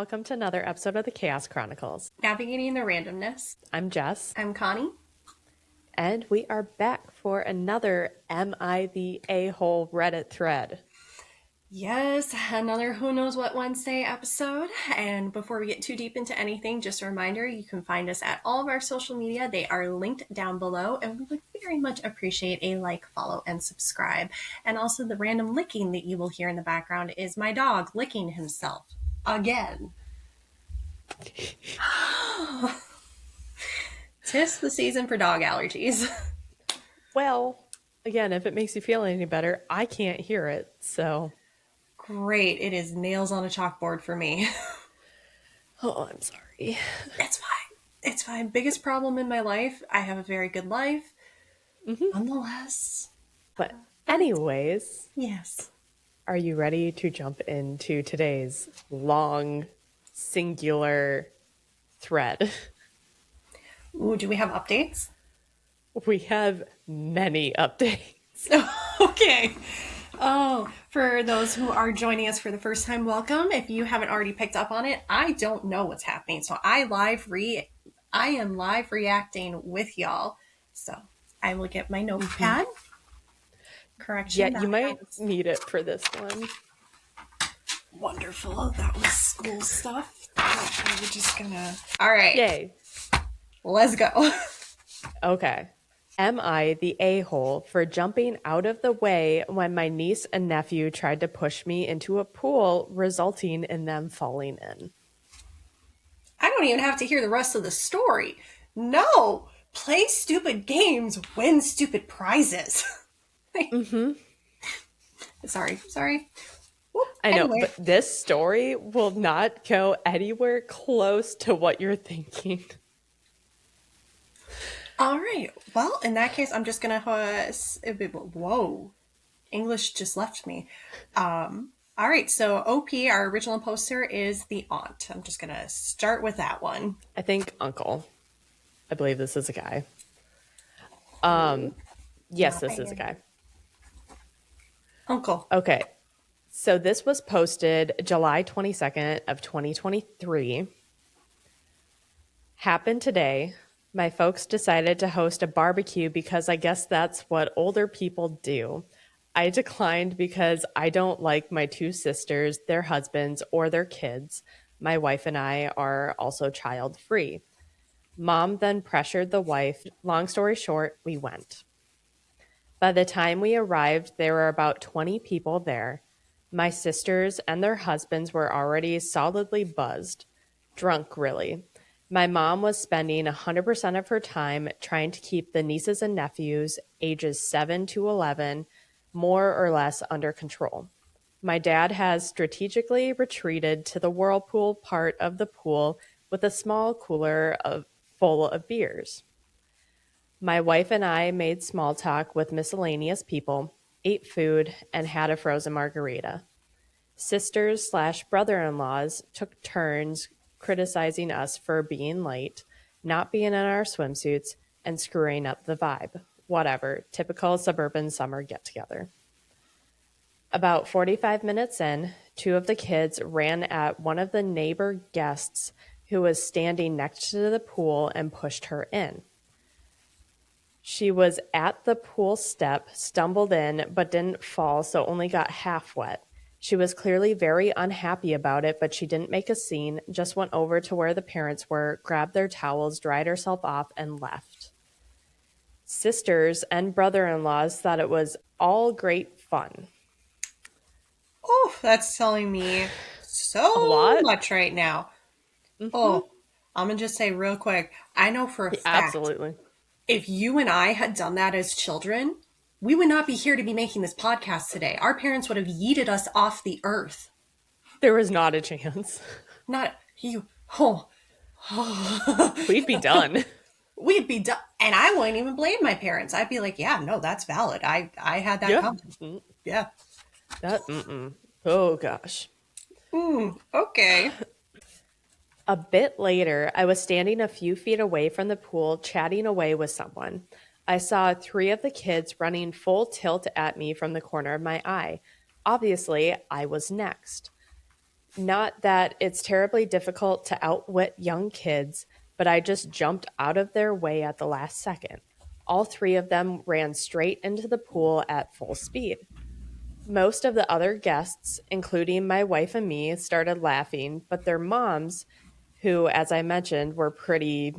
welcome to another episode of the Chaos Chronicles. Navigating the randomness. I'm Jess. I'm Connie. And we are back for another Am I the A-hole Reddit thread. Yes, another Who Knows What Wednesday episode. And before we get too deep into anything, just a reminder, you can find us at all of our social media. They are linked down below, and we would very much appreciate a like, follow, and subscribe. And also the random licking that you will hear in the background is my dog licking himself again. 'Tis the season for dog allergies. Well, again, if it makes you feel any better, I can't hear it, so... Great. It is nails on a chalkboard for me. Oh, I'm sorry. It's fine. It's fine. Biggest problem in my life. I have a very good life. Nonetheless. But anyways... Yes. Are you ready to jump into today's long, singular thread? Ooh, do we have updates? We have many updates. Okay. Oh, for those who are joining us for the first time, welcome. If you haven't already picked up on it, I don't know what's happening. So I am live reacting with y'all. So I will get my notepad. Correction. Yeah, you might need it for this one. Wonderful. That was school stuff. We're just gonna... All right. Yay. Let's go. Okay. Am I the a-hole for jumping out of the way when my niece and nephew tried to push me into a pool, resulting in them falling in? I don't even have to hear the rest of the story. No! Play stupid games, win stupid prizes. Sorry. Whoop. I know, Anyway. but this story will not go anywhere close to what you're thinking. All right. Well, in that case, I'm just going to... Whoa. English just left me. All right. So OP, our original poster, is the aunt. I'm just going to start with that one. I think uncle. I believe this is a guy. Yes, this is a guy. Uncle. Okay. So this was posted July 22nd of 2023. Happened today. My folks decided to host a barbecue because I guess that's what older people do. I declined because I don't like my two sisters, their husbands, or their kids. My wife and I are also child-free. Mom then pressured the wife. Long story short, we went. By the time we arrived, there were about 20 people there. My sisters and their husbands were already solidly buzzed. Drunk, really. My mom was spending 100% of her time trying to keep the nieces and nephews, ages 7 to 11, more or less under control. My dad has strategically retreated to the whirlpool part of the pool with a small cooler full of beers. My wife and I made small talk with miscellaneous people, ate food, and had a frozen margarita. Sisters/brother-in-laws took turns criticizing us for being late, not being in our swimsuits, and screwing up the vibe. Whatever, typical suburban summer get-together. About 45 minutes in, two of the kids ran at one of the neighbor guests who was standing next to the pool and pushed her in. She was at the pool step, stumbled in, but didn't fall, so only got half wet. She was clearly very unhappy about it, but she didn't make a scene, just went over to where the parents were, grabbed their towels, dried herself off, and left. Sisters and brother-in-laws thought it was all great fun. Oh, that's telling me so much right now. Oh, I'm going to just say real quick, I know for a fact, absolutely, if you and I had done that as children, we would not be here to be making this podcast today. Our parents would have yeeted us off the earth. There was not a chance. Not you. Oh. We'd be done. We'd be done. And I wouldn't even blame my parents. I'd be like, yeah, no, that's valid. I had that coming. Yeah. Oh, gosh. Okay. A bit later, I was standing a few feet away from the pool, chatting away with someone. I saw three of the kids running full tilt at me from the corner of my eye. Obviously, I was next. Not that it's terribly difficult to outwit young kids, but I just jumped out of their way at the last second. All three of them ran straight into the pool at full speed. Most of the other guests, including my wife and me, started laughing, but their moms, who, as I mentioned, were pretty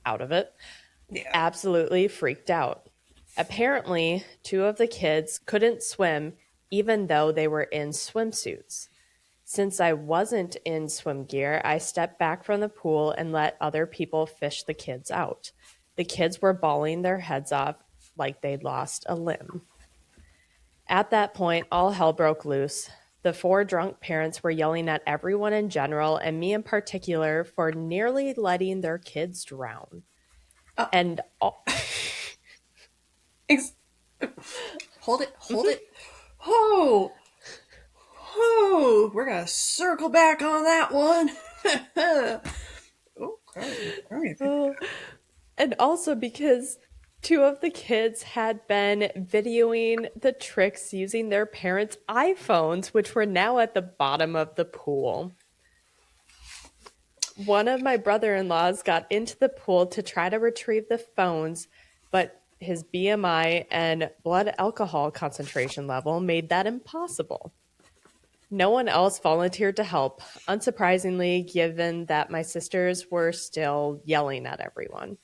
out of it, Yeah. absolutely freaked out. Apparently, two of the kids couldn't swim even though they were in swimsuits. Since I wasn't in swim gear, I stepped back from the pool and let other people fish the kids out. The kids were bawling their heads off like they'd lost a limb. At that point, all hell broke loose. The four drunk parents were yelling at everyone in general, and me in particular, for nearly letting their kids drown. Uh, And all- ex- hold it, hold it. Oh, oh, we're gonna circle back on that one. Okay. and also because two of the kids had been videoing the tricks using their parents' iPhones, which were now at the bottom of the pool. One of my brother in laws got into the pool to try to retrieve the phones, but his BMI and blood alcohol concentration level made that impossible. No one else volunteered to help, unsurprisingly, given that my sisters were still yelling at everyone.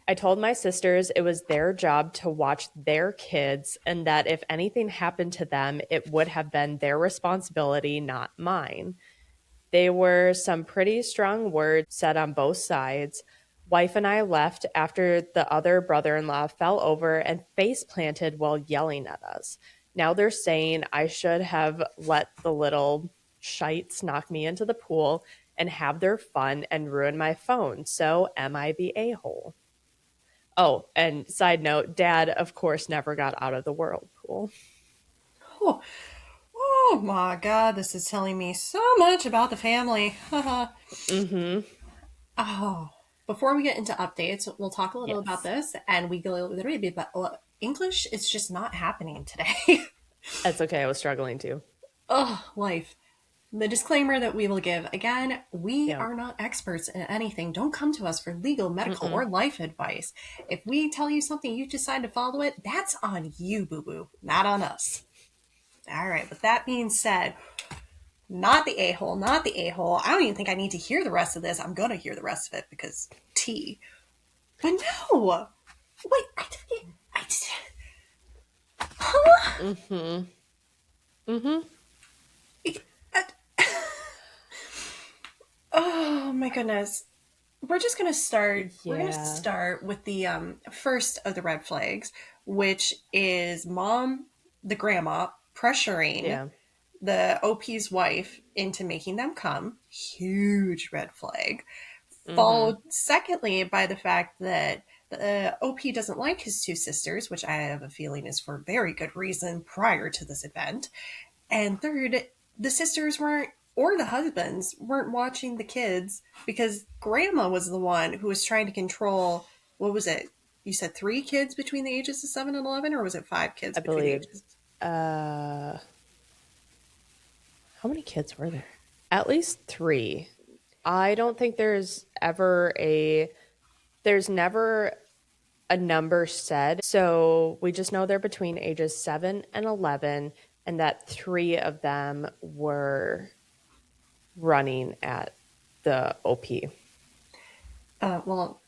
I told my sisters it was their job to watch their kids and that if anything happened to them, it would have been their responsibility, not mine. They were some pretty strong words said on both sides. Wife and I left after the other brother in law fell over and face planted while yelling at us. Now they're saying I should have let the little shites knock me into the pool and have their fun and ruin my phone. So am I the a hole? Oh, and side note, dad, of course, never got out of the whirlpool. Oh, oh my God, this is telling me so much about the family. Mm-hmm. Oh, before we get into updates, we'll talk a little about Yes. this, and we go a little bit about English. It's just not happening today. That's okay. I was struggling too. Oh, life. The disclaimer that we will give again, we Yeah. are not experts in anything. Don't come to us for legal, medical, Mm-mm. or life advice. If we tell you something, you decide to follow it, that's on you, boo boo, not on us. All right, with that being said, not the a hole, not the a hole. I don't even think I need to hear the rest of this. I'm going to hear the rest of it because T. But no! Wait, I did. Huh? Mm-hmm. Mm-hmm. Oh my goodness. We're just gonna start. We're gonna Yeah. start with the first of the red flags, which is mom, the grandma, pressuring Yeah. the OP's wife into making them come. Huge red flag. Mm-hmm. Followed secondly by the fact that the OP doesn't like his two sisters, which I have a feeling is for very good reason prior to this event. And third, the sisters weren't, or the husbands weren't watching the kids because grandma was the one who was trying to control, what was it? You said three kids between the ages of 7 and 11, or was it five kids I between the believe. ages? Uh, how many kids were there? At least three. I don't think there's never a number said. So we just know they're between ages 7 and 11, and that three of them were running at the OP. Well,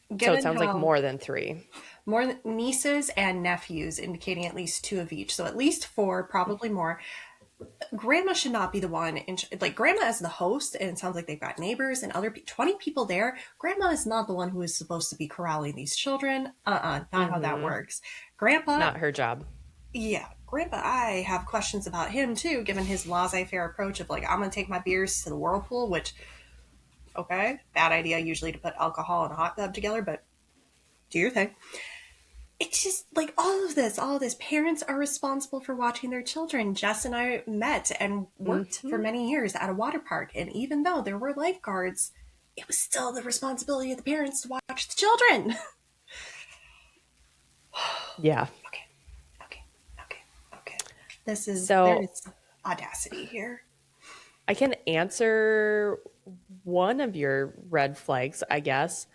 So it given sounds like how more than three. more nieces and nephews, indicating at least two of each, so at least four, probably more. Grandma should not be the one like grandma as the host, and it sounds like they've got neighbors and other 20 people there. Grandma is not the one who is supposed to be corralling these children. Not how that Mm-hmm. works. Grandpa, Not her job. yeah, grandpa, I have questions about him too, given his laissez-faire approach of like, I'm gonna take my beers to the whirlpool, which, okay, bad idea usually to put alcohol and a hot tub together, but do your thing. It's just like all of this. Parents are responsible for watching their children. Jess and I met and worked for Mm-hmm. many years at a water park. And even though there were lifeguards, it was still the responsibility of the parents to watch the children. Yeah. Okay, okay, okay, okay. There So is audacity here. I can answer one of your red flags, I guess,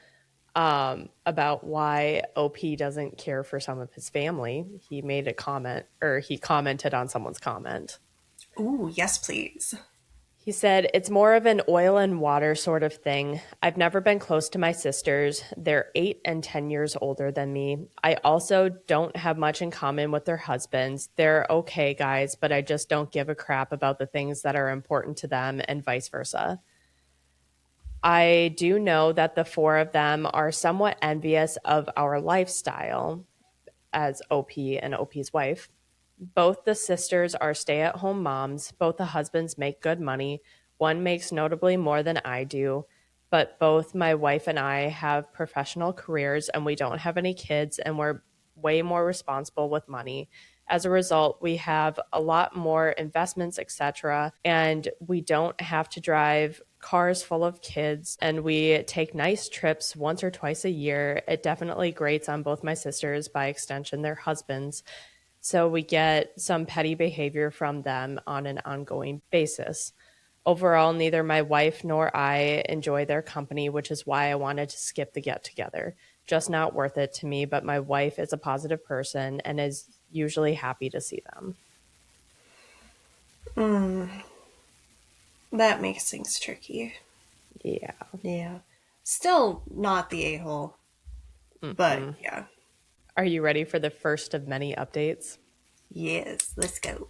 about why OP doesn't care for some of his family. He made a comment, or he commented on someone's comment. Ooh, yes, please. He said, "It's more of an oil and water sort of thing. I've never been close to my sisters. They're 8 and 10 years older than me. I also don't have much in common with their husbands. They're okay guys, but I just don't give a crap about the things that are important to them and vice versa. I do know that the four of them are somewhat envious of our lifestyle," as OP and OP's wife. "Both the sisters are stay at home moms. Both the husbands make good money. One makes notably more than I do. But both my wife and I have professional careers and we don't have any kids and we're way more responsible with money. As a result, we have a lot more investments, etc. And we don't have to drive cars full of kids and we take nice trips once or twice a year. It definitely grates on both my sisters, by extension, their husbands. So we get some petty behavior from them on an ongoing basis. Overall, neither my wife nor I enjoy their company, which is why I wanted to skip the get together. Just not worth it to me, but my wife is a positive person and is usually happy to see them." That makes things tricky. Yeah. Yeah. Still not the a-hole, but yeah. Are you ready for the first of many updates? Yes, let's go.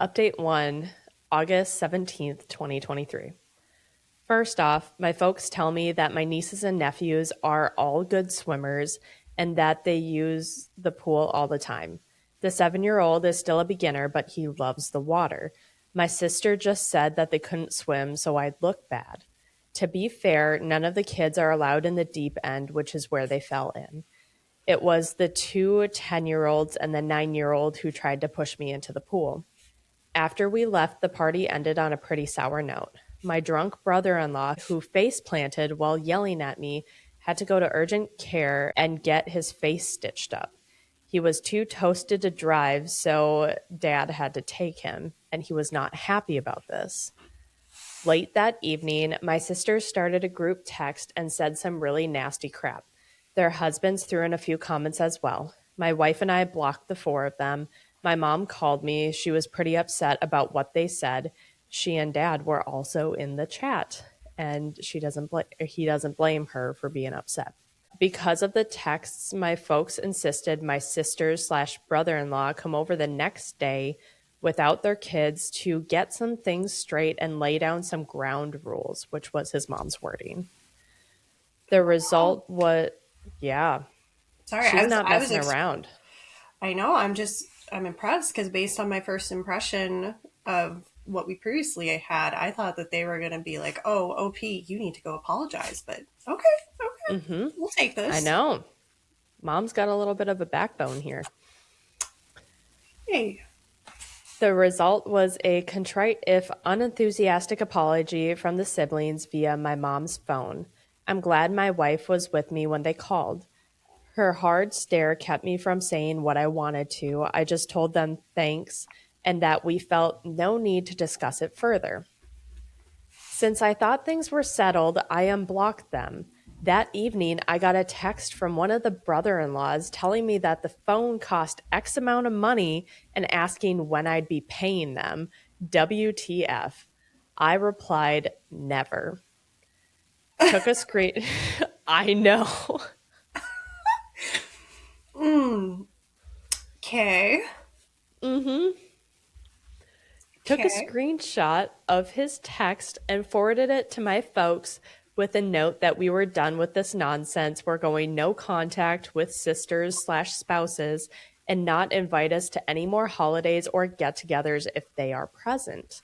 Update 1, August 17th, 2023. First off, my folks tell me that my nieces and nephews are all good swimmers and that they use the pool all the time. The 7-year-old is still a beginner, but he loves the water. My sister just said that they couldn't swim, so I'd look bad. To be fair, none of the kids are allowed in the deep end, which is where they fell in. It was the two 10-year-olds and the 9-year-old who tried to push me into the pool. After we left, the party ended on a pretty sour note. My drunk brother in law, who face planted while yelling at me, had to go to urgent care and get his face stitched up. He was too toasted to drive, so dad had to take him, and he was not happy about this. Late that evening, my sisters started a group text and said some really nasty crap. Their husbands threw in a few comments as well. My wife and I blocked the four of them. My mom called me. She was pretty upset about what they said. She and dad were also in the chat, and he doesn't blame her for being upset. Because of the texts, my folks insisted my sisters/brother-in-law come over the next day without their kids to get some things straight and lay down some ground rules, which was his mom's wording. The result was, yeah, Sorry, she's not I was messing around. I know, I'm impressed because based on my first impression of what we previously had, I thought that they were going to be like, "Oh, OP, you need to go apologize." But okay, we'll take I this. know. Mom's got a little bit of a backbone here. Hey, The result was a contrite, if unenthusiastic, apology from the siblings via my mom's phone. I'm glad my wife was with me when they called. Her hard stare kept me from saying what I wanted to. I just told them thanks and that we felt no need to discuss it further. Since I thought things were settled, I unblocked them. That evening, I got a text from one of the brother in laws telling me that the phone cost X amount of money and asking when I'd be paying them. WTF. I replied, never. Took a screen. I know. okay, Took a okay. screenshot of his text and forwarded it to my folks with a note that we were done with this nonsense. We're going no contact with sisters/spouses and not invite us to any more holidays or get togethers if they are present.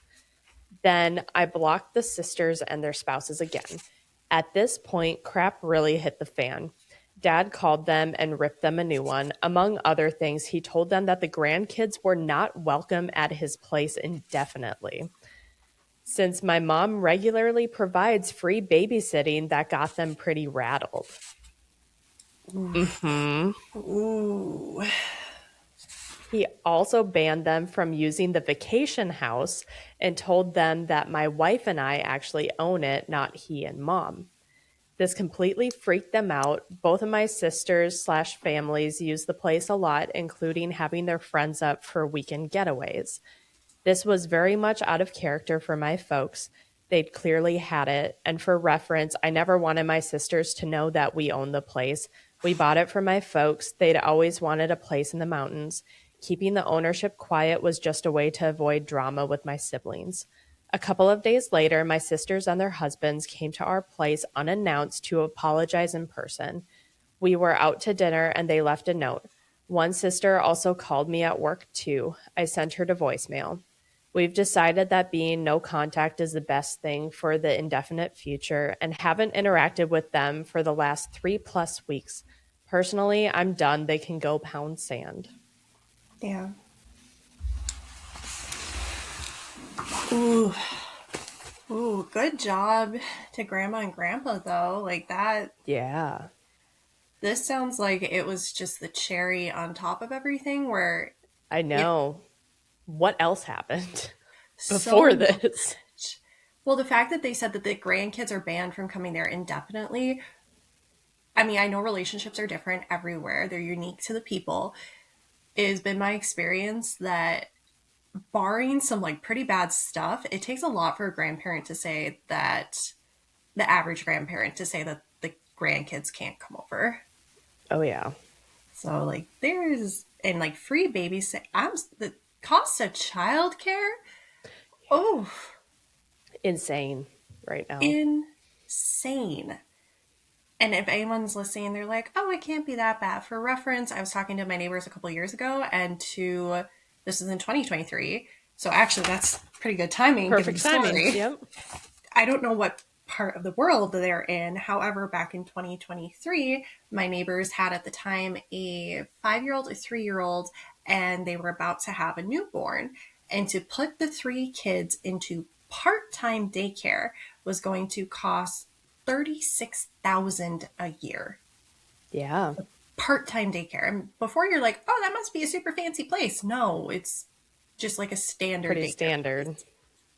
Then I blocked the sisters and their spouses again. At this point, crap really hit the fan. Dad called them and ripped them a new one. Among other things, he told them that the grandkids were not welcome at his place indefinitely. Since my mom regularly provides free babysitting, that got them pretty rattled. Ooh. He also banned them from using the vacation house and told them that my wife and I actually own it, not he and mom. This completely freaked them out. Both of my sisters slash families use the place a lot, including having their friends up for weekend getaways. This was very much out of character for my folks. They'd clearly had it. And for reference, I never wanted my sisters to know that we owned the place. We bought it for my folks. They'd always wanted a place in the mountains. Keeping the ownership quiet was just a way to avoid drama with my siblings. A couple of days later, my sisters and their husbands came to our place unannounced to apologize in person. We were out to dinner and they left a note. One sister also called me at work too. I sent her to voicemail. We've decided that being no contact is the best thing for the indefinite future and haven't interacted with them for the last 3+ weeks. Personally, I'm done. They can go pound sand. Yeah. Ooh. Ooh, good job to grandma and grandpa though. Like that, Yeah, this sounds like it was just the cherry on top of everything where I it know. What else happened so before this? much. Well, the fact that they said that the grandkids are banned from coming there indefinitely, I mean, I know relationships are different everywhere. They're unique to the people. It has been my experience that barring some like pretty bad stuff, it takes a lot for a grandparent to say that the average grandparent to say that the grandkids can't come over. Oh, yeah. So like there's and like free babysit. I'm the cost of childcare. Oh, Insane right now. insane. And if anyone's listening, they're like, "Oh, it can't be that bad." For reference, I was talking to my neighbors a couple years ago, and to this is in 2023. So actually, that's pretty good timing given the Perfect timing. story. Yep. I don't know what part of the world they're in. However, back in 2023, my neighbors had at the time a 5-year-old, a 3-year-old, and they were about to have a newborn. And to put the 3 kids into part-time daycare was going to cost 36,000 a year. Yeah. Part-time daycare. And before you're like, "Oh, that must be a super fancy place." No, it's just like a standard Pretty daycare standard. place.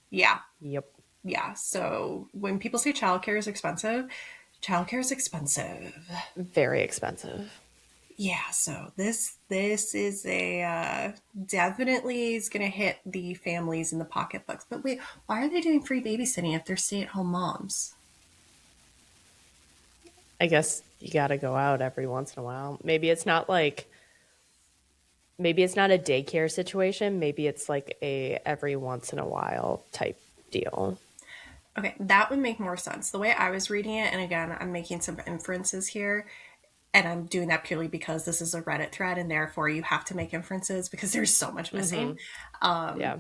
Yeah. Yep. Yeah. So when people say childcare is expensive. Very expensive. Yeah. So this is a definitely is going to hit the families in the pocketbooks. But wait, why are they doing free babysitting if they're stay-at-home moms? I guess you got to go out every once in a while. Maybe it's not a daycare situation. Maybe it's like a every once in a while type deal. Okay, that would make more sense. The way I was reading it, and again, I'm making some inferences here, and I'm doing that purely because this is a Reddit thread, and therefore you have to make inferences because there's so much missing. Yeah.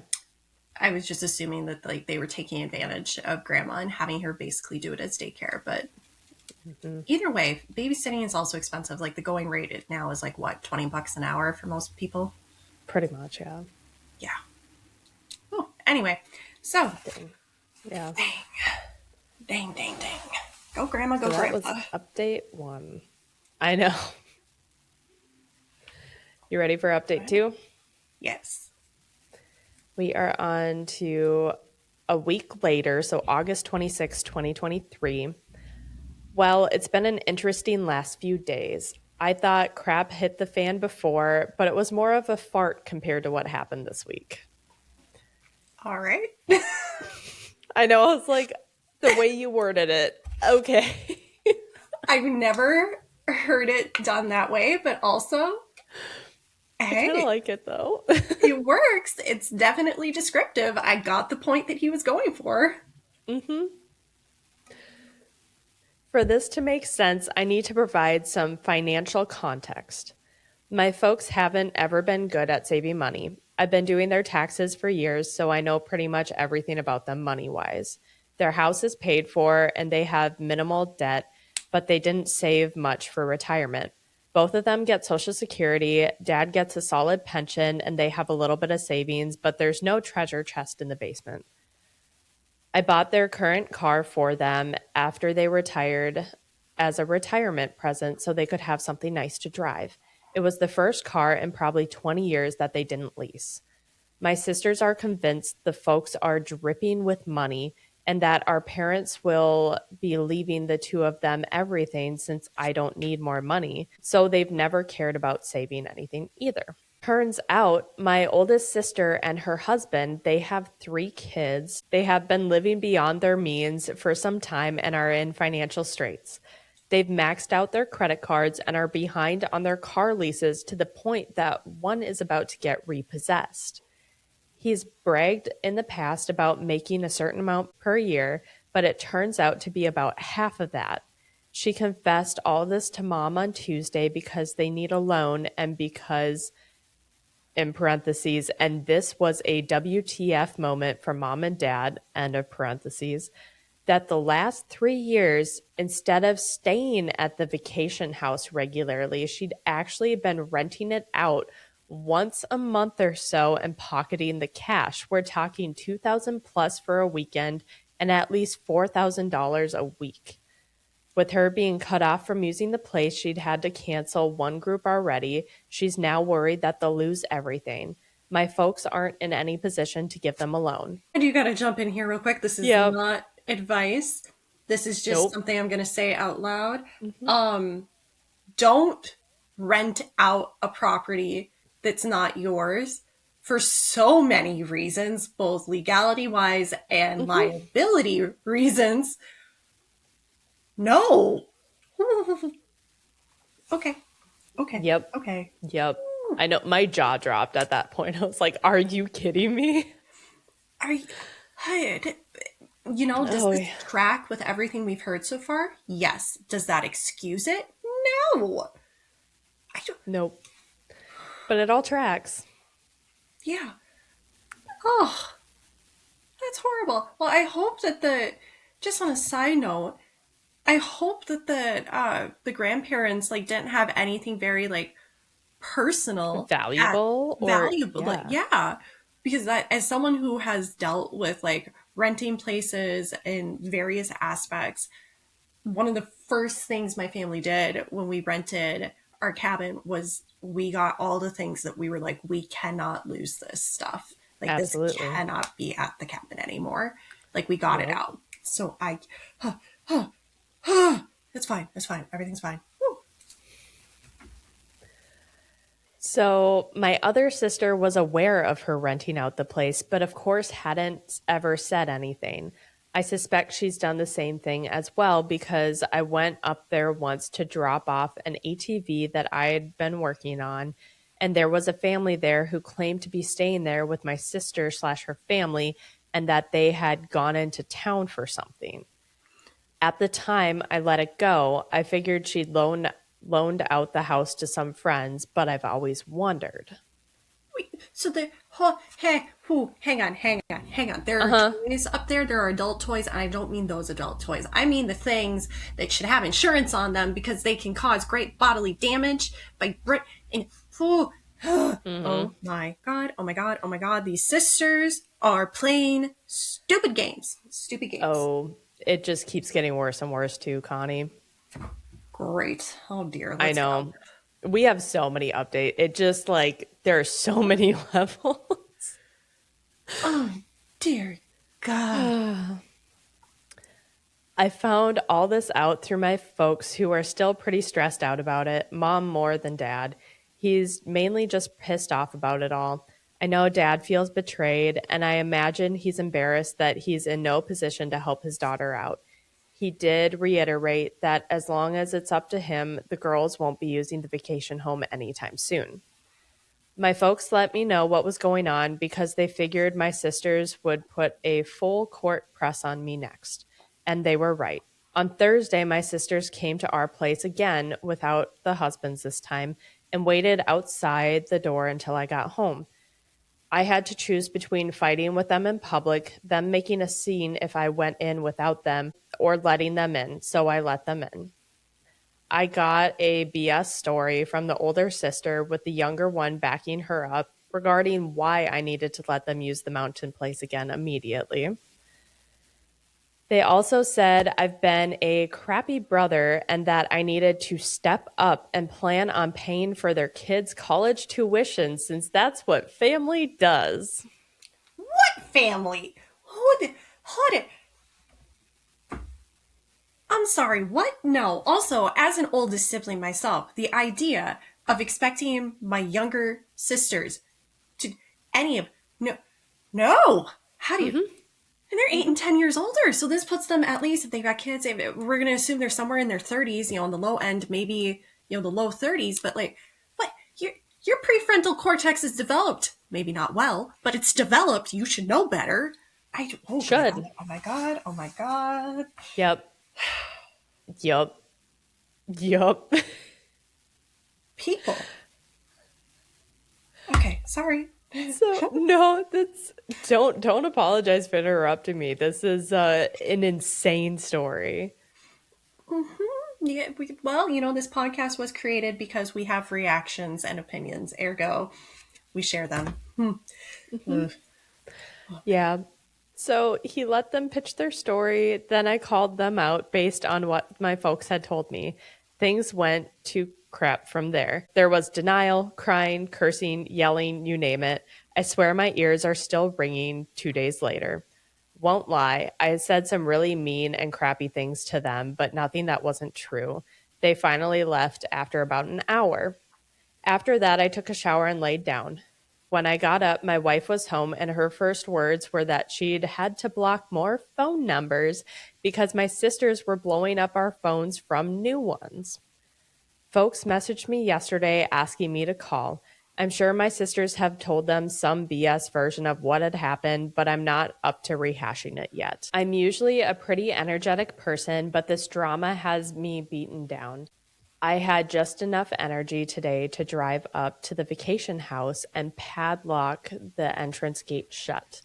I was just assuming that like they were taking advantage of grandma and having her basically do it as daycare. But either way, babysitting is also expensive. Like the going rate now is like what, $20 an hour for most people. Pretty much. Yeah. Yeah. Oh, anyway, so Dang. Yeah. dang, dang, dang. Go grandma, go So that was grandpa. update 1. I know. You ready for update 2? Yes. We are on to a week later, so August 26, 2023. Well, it's been an interesting last few days. I thought crap hit the fan before, but it was more of a fart compared to what happened this week. All right. I know, I was like, the way you worded it. Okay. I've never heard it done that way, but also, I kind of hey, like it though. it works. It's definitely descriptive. I got the point that he was going for. For this to make sense, I need to provide some financial context. My folks haven't ever been good at saving money. I've been doing their taxes for years, so I know pretty much everything about them money-wise. Their house is paid for and they have minimal debt, but they didn't save much for retirement. Both of them get Social Security. Dad gets a solid pension and they have a little bit of savings, but there's no treasure chest in the basement. I bought their current car for them after they retired as a retirement present so they could have something nice to drive. It was the first car in probably 20 years that they didn't lease. My sisters are convinced the folks are dripping with money and that our parents will be leaving the two of them everything since I don't need more money. So they've never cared about saving anything either. Turns out my oldest sister and her husband, they have 3 kids. They have been living beyond their means for some time and are in financial straits. They've maxed out their credit cards and are behind on their car leases to the point that one is about to get repossessed. He's bragged in the past about making a certain amount per year, but it turns out to be about half of that. She confessed all this to mom on Tuesday because they need a loan and because, in parentheses, and this was a WTF moment for mom and dad, end of parentheses, that the last 3 years, instead of staying at the vacation house regularly, she'd actually been renting it out once a month or so and pocketing the cash. We're talking 2,000 plus for a weekend and at least $4,000 a week. With her being cut off from using the place, she'd had to cancel one group already. She's now worried that they'll lose everything. My folks aren't in any position to give them a loan. And you gotta jump in here real quick. This is Yep. not advice. This is just Nope. something I'm gonna say out loud. Mm-hmm. Don't rent out a property that's not yours for so many reasons, both legality wise and Mm-hmm. liability reasons. No. Okay. Okay. Yep. Okay. Yep. I know my jaw dropped at that point. I was like, are you kidding me? Are you, does Oh, this yeah. track with everything we've heard so far? Yes. Does that excuse it? No. I don't, Nope. But it all tracks. yeah. Oh, that's horrible. Well, I hope that just on a side note, I hope that the grandparents like didn't have anything very like personal at Valuable or, valuable, like, yeah, yeah, because that, as someone who has dealt with like renting places in various aspects, one of the first things my family did when we rented our cabin was we got all the things that we were like, we cannot lose this stuff, like this absolutely. cannot be at the cabin anymore, like we got it Nope. out. So I it's fine, it's fine, everything's fine. Woo. So my other sister was aware of her renting out the place, but of course hadn't ever said anything. I suspect she's done the same thing as well because I went up there once to drop off an ATV that I had been working on, and there was a family there who claimed to be staying there with my sister slash her family and that they had gone into town for something. At the time I let it go, I figured she'd loaned out the house to some friends, but I've always wondered. So hang on, there are Uh-huh. toys up there, there are adult toys, and I don't mean those adult toys, I mean the things that should have insurance on them because they can cause great bodily damage by and oh, Mhm. oh my god, oh my god, oh my god, these sisters are playing stupid games. Oh, it just keeps getting worse and worse too, Connie. Great. Oh dear, I let's go. know. We have so many updates. It just like there are so many levels. Oh dear god. I found all this out through my folks who are still pretty stressed out about it, mom more than dad. He's mainly just pissed off about it all. I know dad feels betrayed, and I imagine he's embarrassed that he's in no position to help his daughter out. He did reiterate that as long as it's up to him, the girls won't be using the vacation home anytime soon. My folks let me know what was going on because they figured my sisters would put a full court press on me next. And they were right. On Thursday, my sisters came to our place again without the husbands this time and waited outside the door until I got home. I had to choose between fighting with them in public, them making a scene if I went in without them, or letting them in, so I let them in. I got a BS story from the older sister with the younger one backing her up regarding why I needed to let them use the mountain place again immediately. They also said I've been a crappy brother and that I needed to step up and plan on paying for their kids' college tuition since that's what family does. What family? Hold it. I'm sorry, what? No. Also, as an oldest sibling myself, the idea of expecting my younger sisters to any of no no. How do you Mm-hmm. and they're eight Mm-hmm. and 10 years older, so this puts them at least if they've got kids, we're gonna assume they're somewhere in their 30s, on the low end, maybe the low 30s, but like what your prefrontal cortex is developed. Maybe not well, but it's developed. You should know better. Oh my god, Should. oh my god, oh my god. Yep. Yup. Yup. People. Okay, sorry. So no, that's don't apologize for interrupting me. This is an insane story. Yeah, well, this podcast was created because we have reactions and opinions. Ergo, we share them. Hmm. Ugh. Yeah. So he let them pitch their story. Then I called them out based on what my folks had told me. Things went to crap from there. There was denial, crying, cursing, yelling, you name it. I swear my ears are still ringing 2 days later. Won't lie, I said some really mean and crappy things to them, but nothing that wasn't true. They finally left after about an hour. After that, I took a shower and laid down. When I got up, my wife was home, and her first words were that she'd had to block more phone numbers because my sisters were blowing up our phones from new ones. Folks messaged me yesterday asking me to call. I'm sure my sisters have told them some BS version of what had happened, but I'm not up to rehashing it yet. I'm usually a pretty energetic person, but this drama has me beaten down. I had just enough energy today to drive up to the vacation house and padlock the entrance gate shut.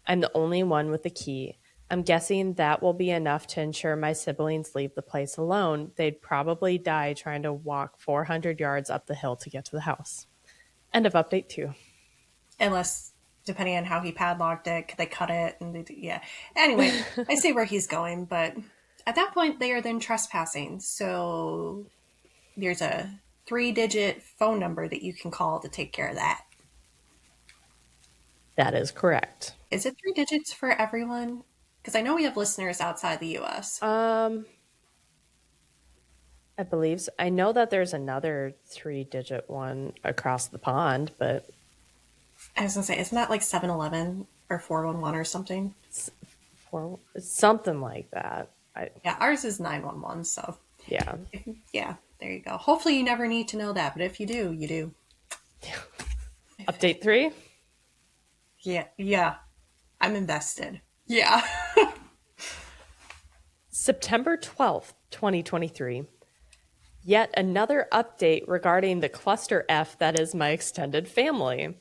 I'm the only one with the key. I'm guessing that will be enough to ensure my siblings leave the place alone. They'd probably die trying to walk 400 yards up the hill to get to the house. End of update 2. Unless, depending on how he padlocked it, could they cut it? And yeah. Anyway, I see where he's going, but at that point, they are then trespassing. So there's a 3-digit phone number that you can call to take care of that. That is correct. Is it 3 digits for everyone? Because I know we have listeners outside the US. I believe so. I know that there's another 3-digit one across the pond, but I was going to say, isn't that like 7-Eleven or 411 or something? for something like that. Yeah, ours is 911, so Yeah. yeah, there you go. Hopefully you never need to know that, but if you do, you do. Update 3. Yeah, I'm invested. Yeah. September 12th, 2023. Yet another update regarding the cluster F that is my extended family.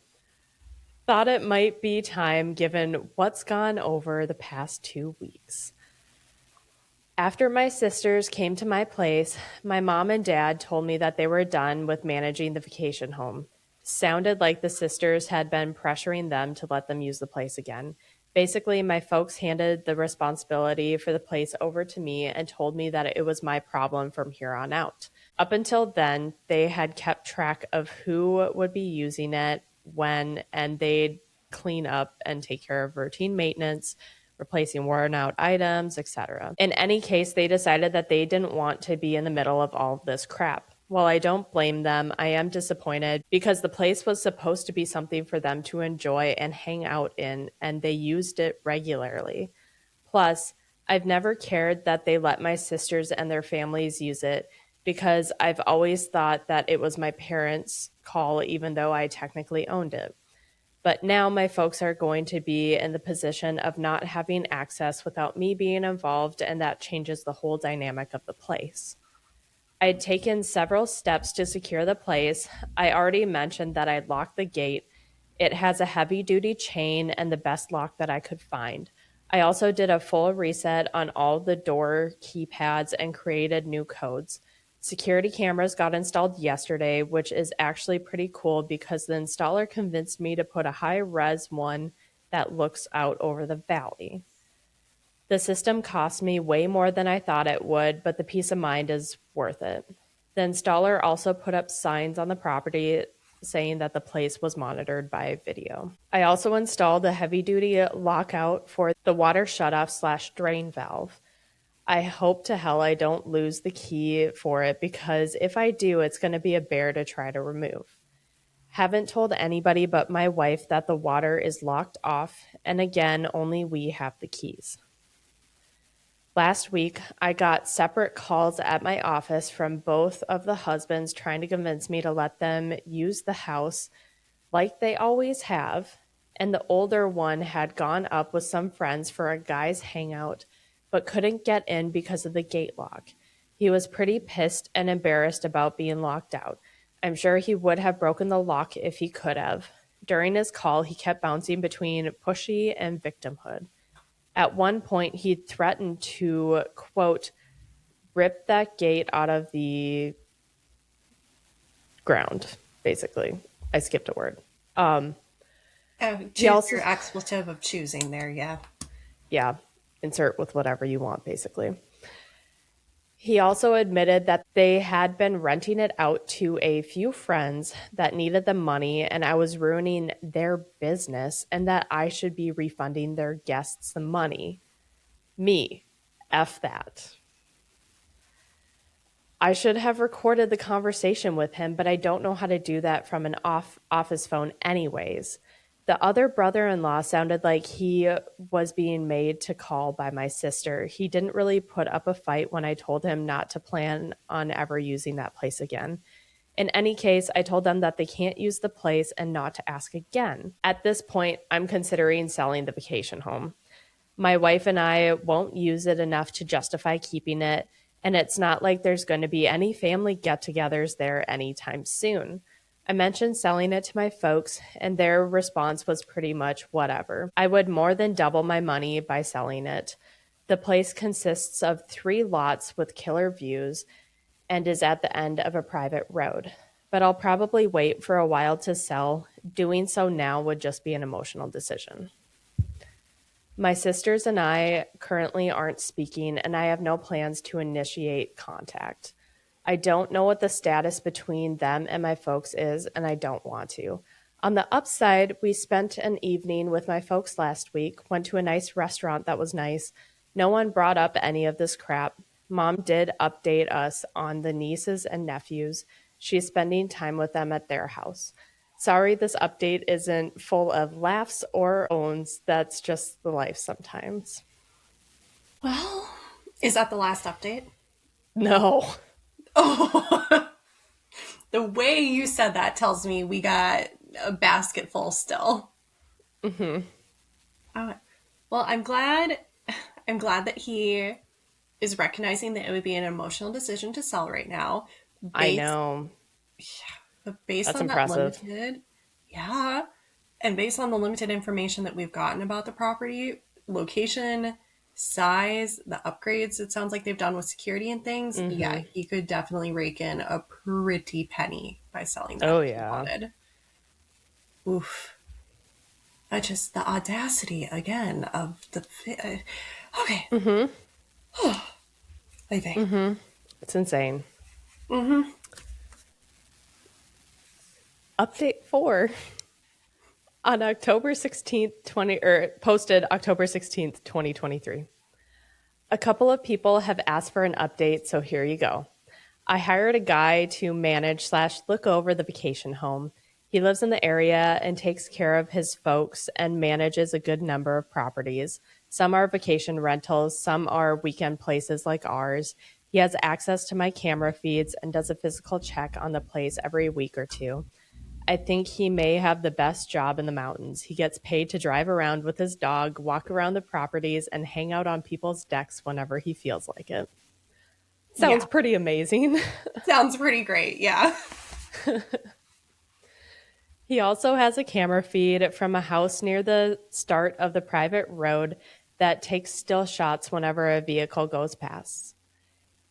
Thought it might be time given what's gone over the past 2 weeks. After my sisters came to my place, my mom and dad told me that they were done with managing the vacation home. Sounded like the sisters had been pressuring them to let them use the place again. Basically, my folks handed the responsibility for the place over to me and told me that it was my problem from here on out. Up until then, they had kept track of who would be using it, when, and they'd clean up and take care of routine maintenance, replacing worn out items, etc. In any case, they decided that they didn't want to be in the middle of all of this crap. While I don't blame them, I am disappointed because the place was supposed to be something for them to enjoy and hang out in, and they used it regularly. Plus, I've never cared that they let my sisters and their families use it because I've always thought that it was my parents' call, even though I technically owned it. But now my folks are going to be in the position of not having access without me being involved, and that changes the whole dynamic of the place. I had taken several steps to secure the place. I already mentioned that I'd locked the gate. It has a heavy duty chain and the best lock that I could find. I also did a full reset on all the door keypads and created new codes. Security cameras got installed yesterday, which is actually pretty cool because the installer convinced me to put a high res one that looks out over the valley. The system cost me way more than I thought it would, but the peace of mind is worth it. The installer also put up signs on the property saying that the place was monitored by video. I also installed a heavy-duty lockout for the water shutoff/drain valve. I hope to hell I don't lose the key for it, because if I do, it's going to be a bear to try to remove. Haven't told anybody but my wife that the water is locked off, and again, only we have the keys. Last week, I got separate calls at my office from both of the husbands trying to convince me to let them use the house like they always have. And the older one had gone up with some friends for a guy's hangout, but couldn't get in because of the gate lock. He was pretty pissed and embarrassed about being locked out. I'm sure he would have broken the lock if he could have. During his call, he kept bouncing between pushy and victimhood. At one point, he threatened to, quote, rip that gate out of the ground, basically. I skipped a word. Oh, He choose also, your expletive of choosing there, yeah. yeah, insert with whatever you want, basically. He also admitted that they had been renting it out to a few friends that needed the money, and I was ruining their business, and that I should be refunding their guests the money. Me. F that. I should have recorded the conversation with him, but I don't know how to do that from an office phone anyways. The other brother-in-law sounded like he was being made to call by my sister. He didn't really put up a fight when I told him not to plan on ever using that place again. In any case, I told them that they can't use the place and not to ask again. At this point, I'm considering selling the vacation home. My wife and I won't use it enough to justify keeping it, and it's not like there's going to be any family get-togethers there anytime soon. I mentioned selling it to my folks, and their response was pretty much whatever. I would more than double my money by selling it. The place consists of 3 lots with killer views and is at the end of a private road. But I'll probably wait for a while to sell. Doing so now would just be an emotional decision. My sisters and I currently aren't speaking, and I have no plans to initiate contact. I don't know what the status between them and my folks is, and I don't want to. On the upside, we spent an evening with my folks last week, went to a nice restaurant that was nice. No one brought up any of this crap. Mom did update us on the nieces and nephews. She's spending time with them at their house. Sorry, this update isn't full of laughs or owns. That's just the life sometimes. Well, is that the last update? No. Oh, the way you said that tells me we got a basket full still. Mm-hmm. Oh, well, I'm glad that he is recognizing that it would be an emotional decision to sell right now. I know. But based That's on that impressive. limited, yeah, and based on the limited information that we've gotten about the property, location, size, the upgrades it sounds like they've done with security and things, yeah, he could definitely rake in a pretty penny by selling that Oh, if he yeah. wanted. Oof. I just, the audacity again of the. Okay. I think. It's insane. Update 4 on October 16th, posted October 16th, 2023. A couple of people have asked for an update, so here you go. I hired a guy to manage/look over the vacation home. He lives in the area and takes care of his folks and manages a good number of properties. Some are vacation rentals, some are weekend places like ours. He has access to my camera feeds and does a physical check on the place every week or two. I think he may have the best job in the mountains. He gets paid to drive around with his dog, walk around the properties, and hang out on people's decks whenever he feels like it. Sounds Yeah. pretty amazing. Sounds pretty great, yeah. He also has a camera feed from a house near the start of the private road that takes still shots whenever a vehicle goes past.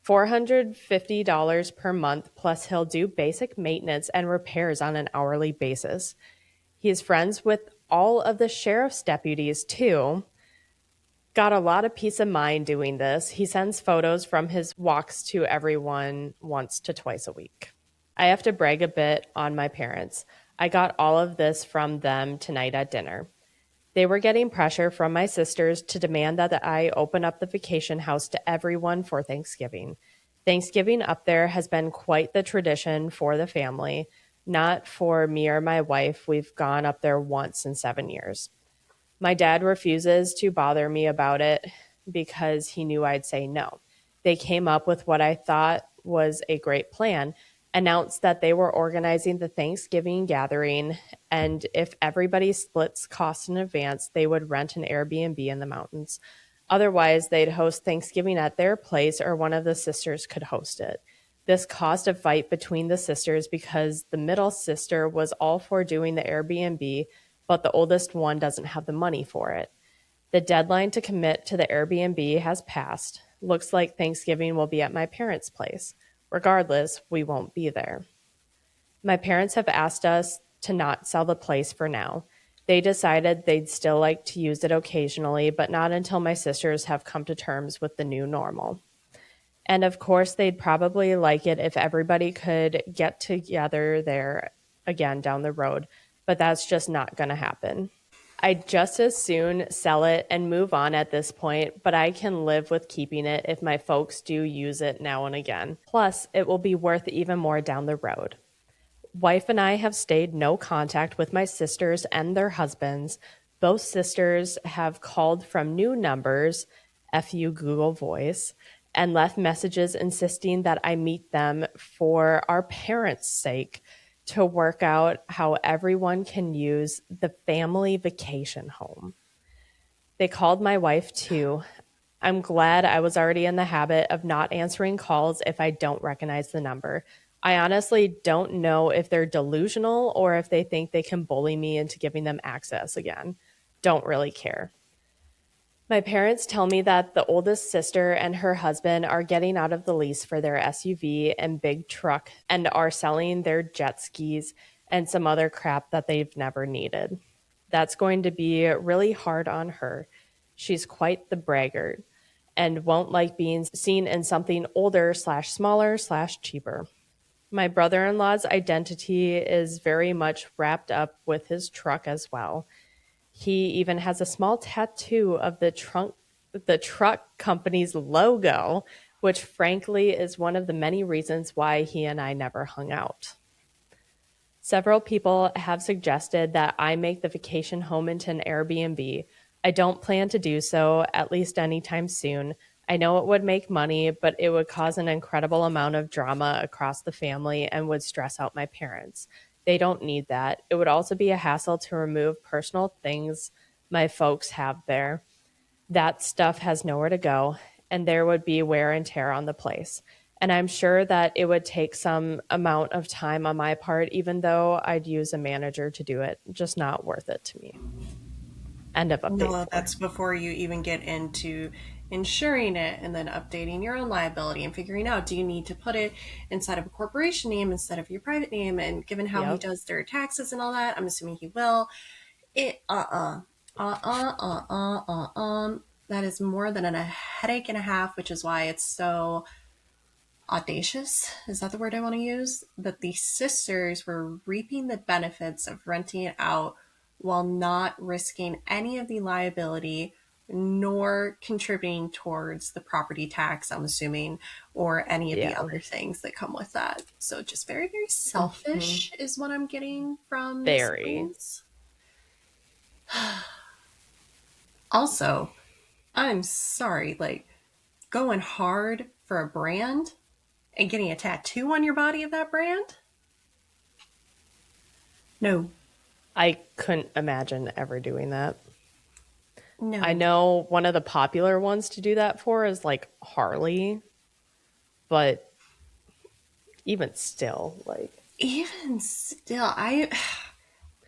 $450 per month, plus he'll do basic maintenance and repairs on an hourly basis. He is friends with all of the sheriff's deputies too. Got a lot of peace of mind doing this. He sends photos from his walks to everyone once to twice a week. I have to brag a bit on my parents. I got all of this from them tonight at dinner. They were getting pressure from my sisters to demand that I open up the vacation house to everyone for Thanksgiving. Thanksgiving up there has been quite the tradition for the family, not for me or my wife. We've gone up there once in 7 years. My dad refuses to bother me about it because he knew I'd say no. They came up with what I thought was a great plan, announced that they were organizing the Thanksgiving gathering, and if everybody splits costs in advance, they would rent an Airbnb in the mountains. Otherwise, they'd host Thanksgiving at their place or one of the sisters could host it. This caused a fight between the sisters because the middle sister was all for doing the Airbnb, but the oldest one doesn't have the money for it. The deadline to commit to the Airbnb has passed. Looks like Thanksgiving will be at my parents' place. Regardless, we won't be there. My parents have asked us to not sell the place for now. They decided they'd still like to use it occasionally, but not until my sisters have come to terms with the new normal. And of course, they'd probably like it if everybody could get together there again down the road, but that's just not going to happen. I'd just as soon sell it and move on at this point, but I can live with keeping it if my folks do use it now and again. Plus, it will be worth even more down the road. Wife and I have stayed no contact with my sisters and their husbands. Both sisters have called from new numbers, FU Google Voice, and left messages insisting that I meet them for our parents' sake to work out how everyone can use the family vacation home. They called my wife too. I'm glad I was already in the habit of not answering calls if I don't recognize the number. I honestly don't know if they're delusional or if they think they can bully me into giving them access again. Don't really care. My parents tell me that the oldest sister and her husband are getting out of the lease for their SUV and big truck and are selling their jet skis and some other crap that they've never needed. That's going to be really hard on her. She's quite the braggart and won't like being seen in something older slash smaller slash cheaper. My brother in law's identity is very much wrapped up with his truck as well. He even has a small tattoo of the truck company's logo, which frankly is one of the many reasons why he and I never hung out. Several people have suggested that I make the vacation home into an Airbnb. I don't plan to do so, at least anytime soon. I know it would make money, but it would cause an incredible amount of drama across the family and would stress out my parents. They don't need that. It would also be a hassle to remove personal things my folks have there. That stuff has nowhere to go, and there would be wear and tear on the place. And I'm sure that it would take some amount of time on my part, even though I'd use a manager to do it. Just not worth it to me. End of update No, four. that's before you even get into insuring it and then updating your own liability and figuring out, do you need to put it inside of a corporation name instead of your private name? And given how he Yep. does their taxes and all that, I'm assuming he will. It that is more than a headache and a half, which is why it's so audacious. Is that the word I want to use? That the sisters were reaping the benefits of renting it out while not risking any of the liability nor contributing towards the property tax, I'm assuming, or any of the Yeah. other things that come with that. So just very, very Hmm. selfish is what I'm getting from the Very. siblings. Also, I'm sorry, like going hard for a brand and getting a tattoo on your body of that brand? No, I couldn't imagine ever doing that. I no. know one of the popular ones to do that for is like Harley, but even still, like Even still, I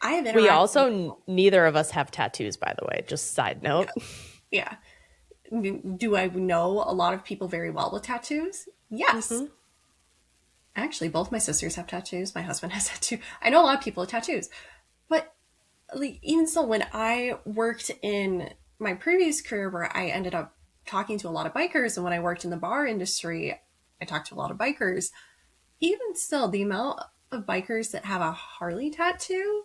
have we interacted with also neither of us have tattoos, by the way. Just side yeah, note. yeah. Do I know a lot of people very well with tattoos? Yes. Hmm. Actually, both my sisters have tattoos. My husband has tattoos. I know a lot of people with tattoos. But like even still, when I worked in my previous career where I ended up talking to a lot of bikers, and when I worked in the bar industry, I talked to a lot of bikers. Even still, the amount of bikers that have a Harley tattoo,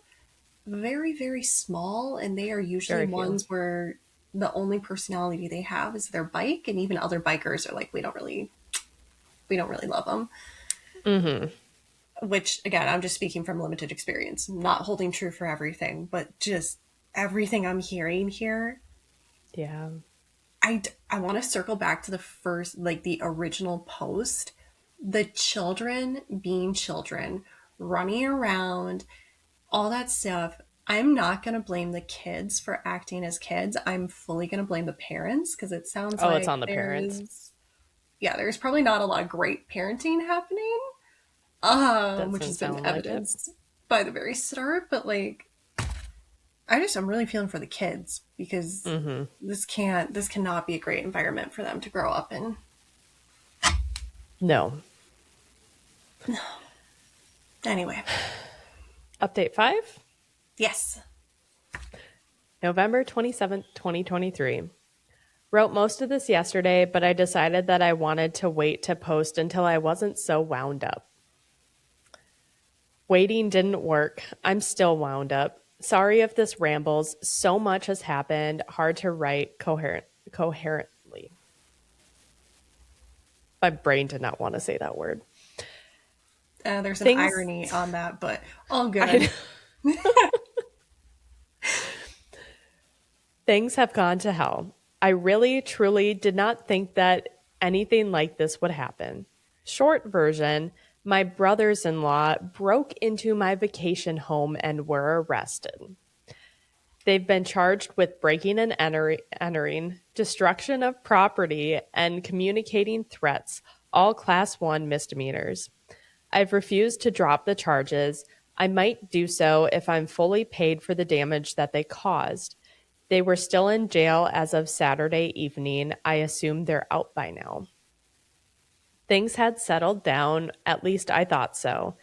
very, very small, and they are usually Very few. ones where the only personality they have is their bike, and even other bikers are like, we don't really love them. Mm-hmm. Which, again, I'm just speaking from limited experience, not holding true for everything, but just everything I'm hearing here. Yeah. I want to circle back to the first, like the original post. The children being children, running around, all that stuff. I'm not going to blame the kids for acting as kids. I'm fully going to blame the parents because it sounds Oh, it's like on the parents. there's probably not a lot of great parenting happening, which Doesn't has been sound like it. evidenced by the very start. But like, I'm really feeling for the kids because Mm-hmm. this cannot be a great environment for them to grow up in. No. Anyway, Update 5, yes. November 27th, 2023. Wrote most of this yesterday, but I decided that I wanted to wait to post until I wasn't so wound up. Waiting didn't work. I'm still wound up. Sorry if this rambles. So much has happened. Hard to write coherently. My brain did not want to say that word. There's an Things irony on that, but all good. I, things have gone to hell. I really, truly did not think that anything like this would happen. Short version, my brothers in law broke into my vacation home and were arrested. They've been charged with breaking and entering, destruction of property, and communicating threats, all class 1 misdemeanors. I've refused to drop the charges. I might do so if I'm fully paid for the damage that they caused. They were still in jail as of Saturday evening. I assume they're out by now. Things had settled down, at least I thought so.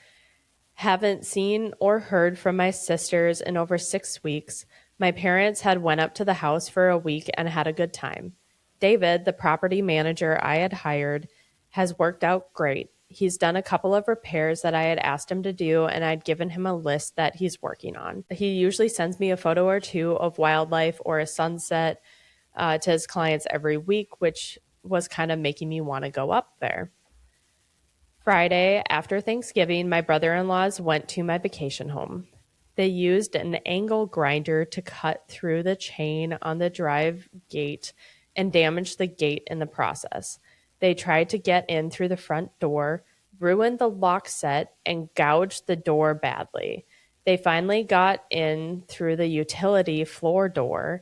Haven't seen or heard from my sisters in over 6 weeks. My parents had went up to the house for a week and had a good time. David, the property manager I had hired, has worked out great. He's done a couple of repairs that I had asked him to do, and I'd given him a list that he's working on. He usually sends me a photo or two of wildlife or a sunset to his clients every week, which was kind of making me want to go up there. Friday, after Thanksgiving, my brother in laws went to my vacation home. They used an angle grinder to cut through the chain on the drive gate and damaged the gate in the process. They tried to get in through the front door, ruined the lock set, and gouged the door badly. They finally got in through the utility floor door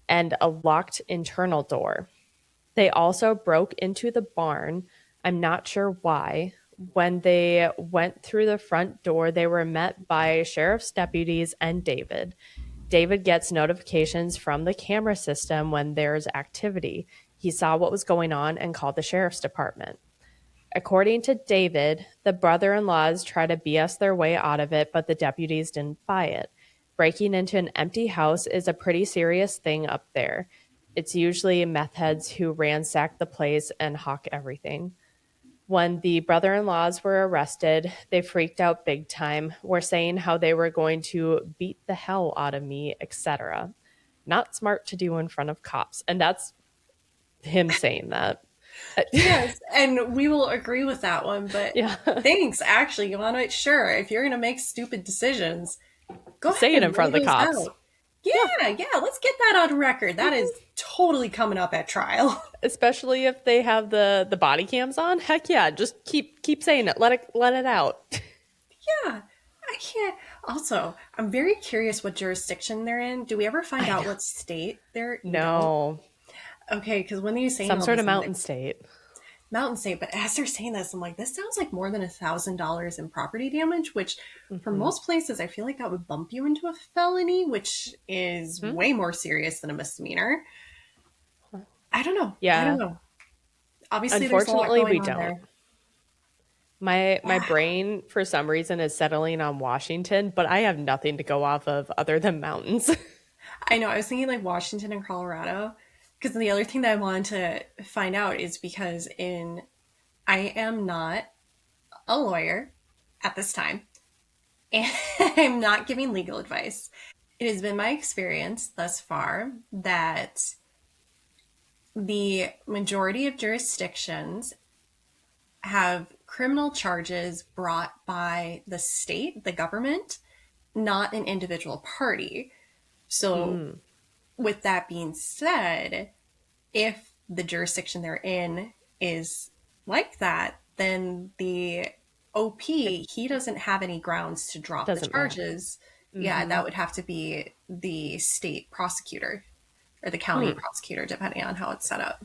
and a locked internal door. They also broke into the barn. I'm not sure why. When they went through the front door, they were met by sheriff's deputies and David. David gets notifications from the camera system when there's activity. He saw what was going on and called the sheriff's department. According to David, the brother in laws try to BS their way out of it, but the deputies didn't buy it. Breaking into an empty house is a pretty serious thing up there. It's usually meth heads who ransack the place and hawk everything. When the brother in laws were arrested, they freaked out big time, were saying how they were going to beat the hell out of me, etc. Not smart to do in front of cops. And that's him saying that. Yes, and we will agree with that one, but Yeah. thanks. Actually, you want to, sure, if you're going to make stupid decisions, go ahead Say it and in front lay of the those cops. out. Yeah. Yeah, let's get that on record. That is totally coming up at trial. Especially if they have the body cams on. Heck yeah, just keep saying it. Let it out. Yeah, I can't. Also, I'm very curious what jurisdiction they're in. Do we ever find I out know. what state they're? You don't? No. Okay, because when you're saying Some all sort this, of I'm like, mountain state. mountain state, but as they're saying this, I'm like, this sounds like more than $1,000 in property damage, which for Mm-hmm. most places, I feel like that would bump you into a felony, which is Hmm? way more serious than a misdemeanor. I don't know. I don't Yeah. know. Obviously, there's a lot Unfortunately, going we on don't. there. My Yeah. brain for some reason is settling on Washington, but I have nothing to go off of other than mountains. I know. I was thinking like Washington and Colorado. Because the other thing that I wanted to find out is because I am not a lawyer at this time, and I'm not giving legal advice. It has been my experience thus far that the majority of jurisdictions have criminal charges brought by the state, the government, not an individual party. So, Mm, with that being said, if the jurisdiction they're in is like that, then the it OP, he doesn't have any grounds to drop the doesn't matter. charges. Yeah, Mm-hmm. that would have to be the state prosecutor or the county Hmm. prosecutor, depending on how it's set up.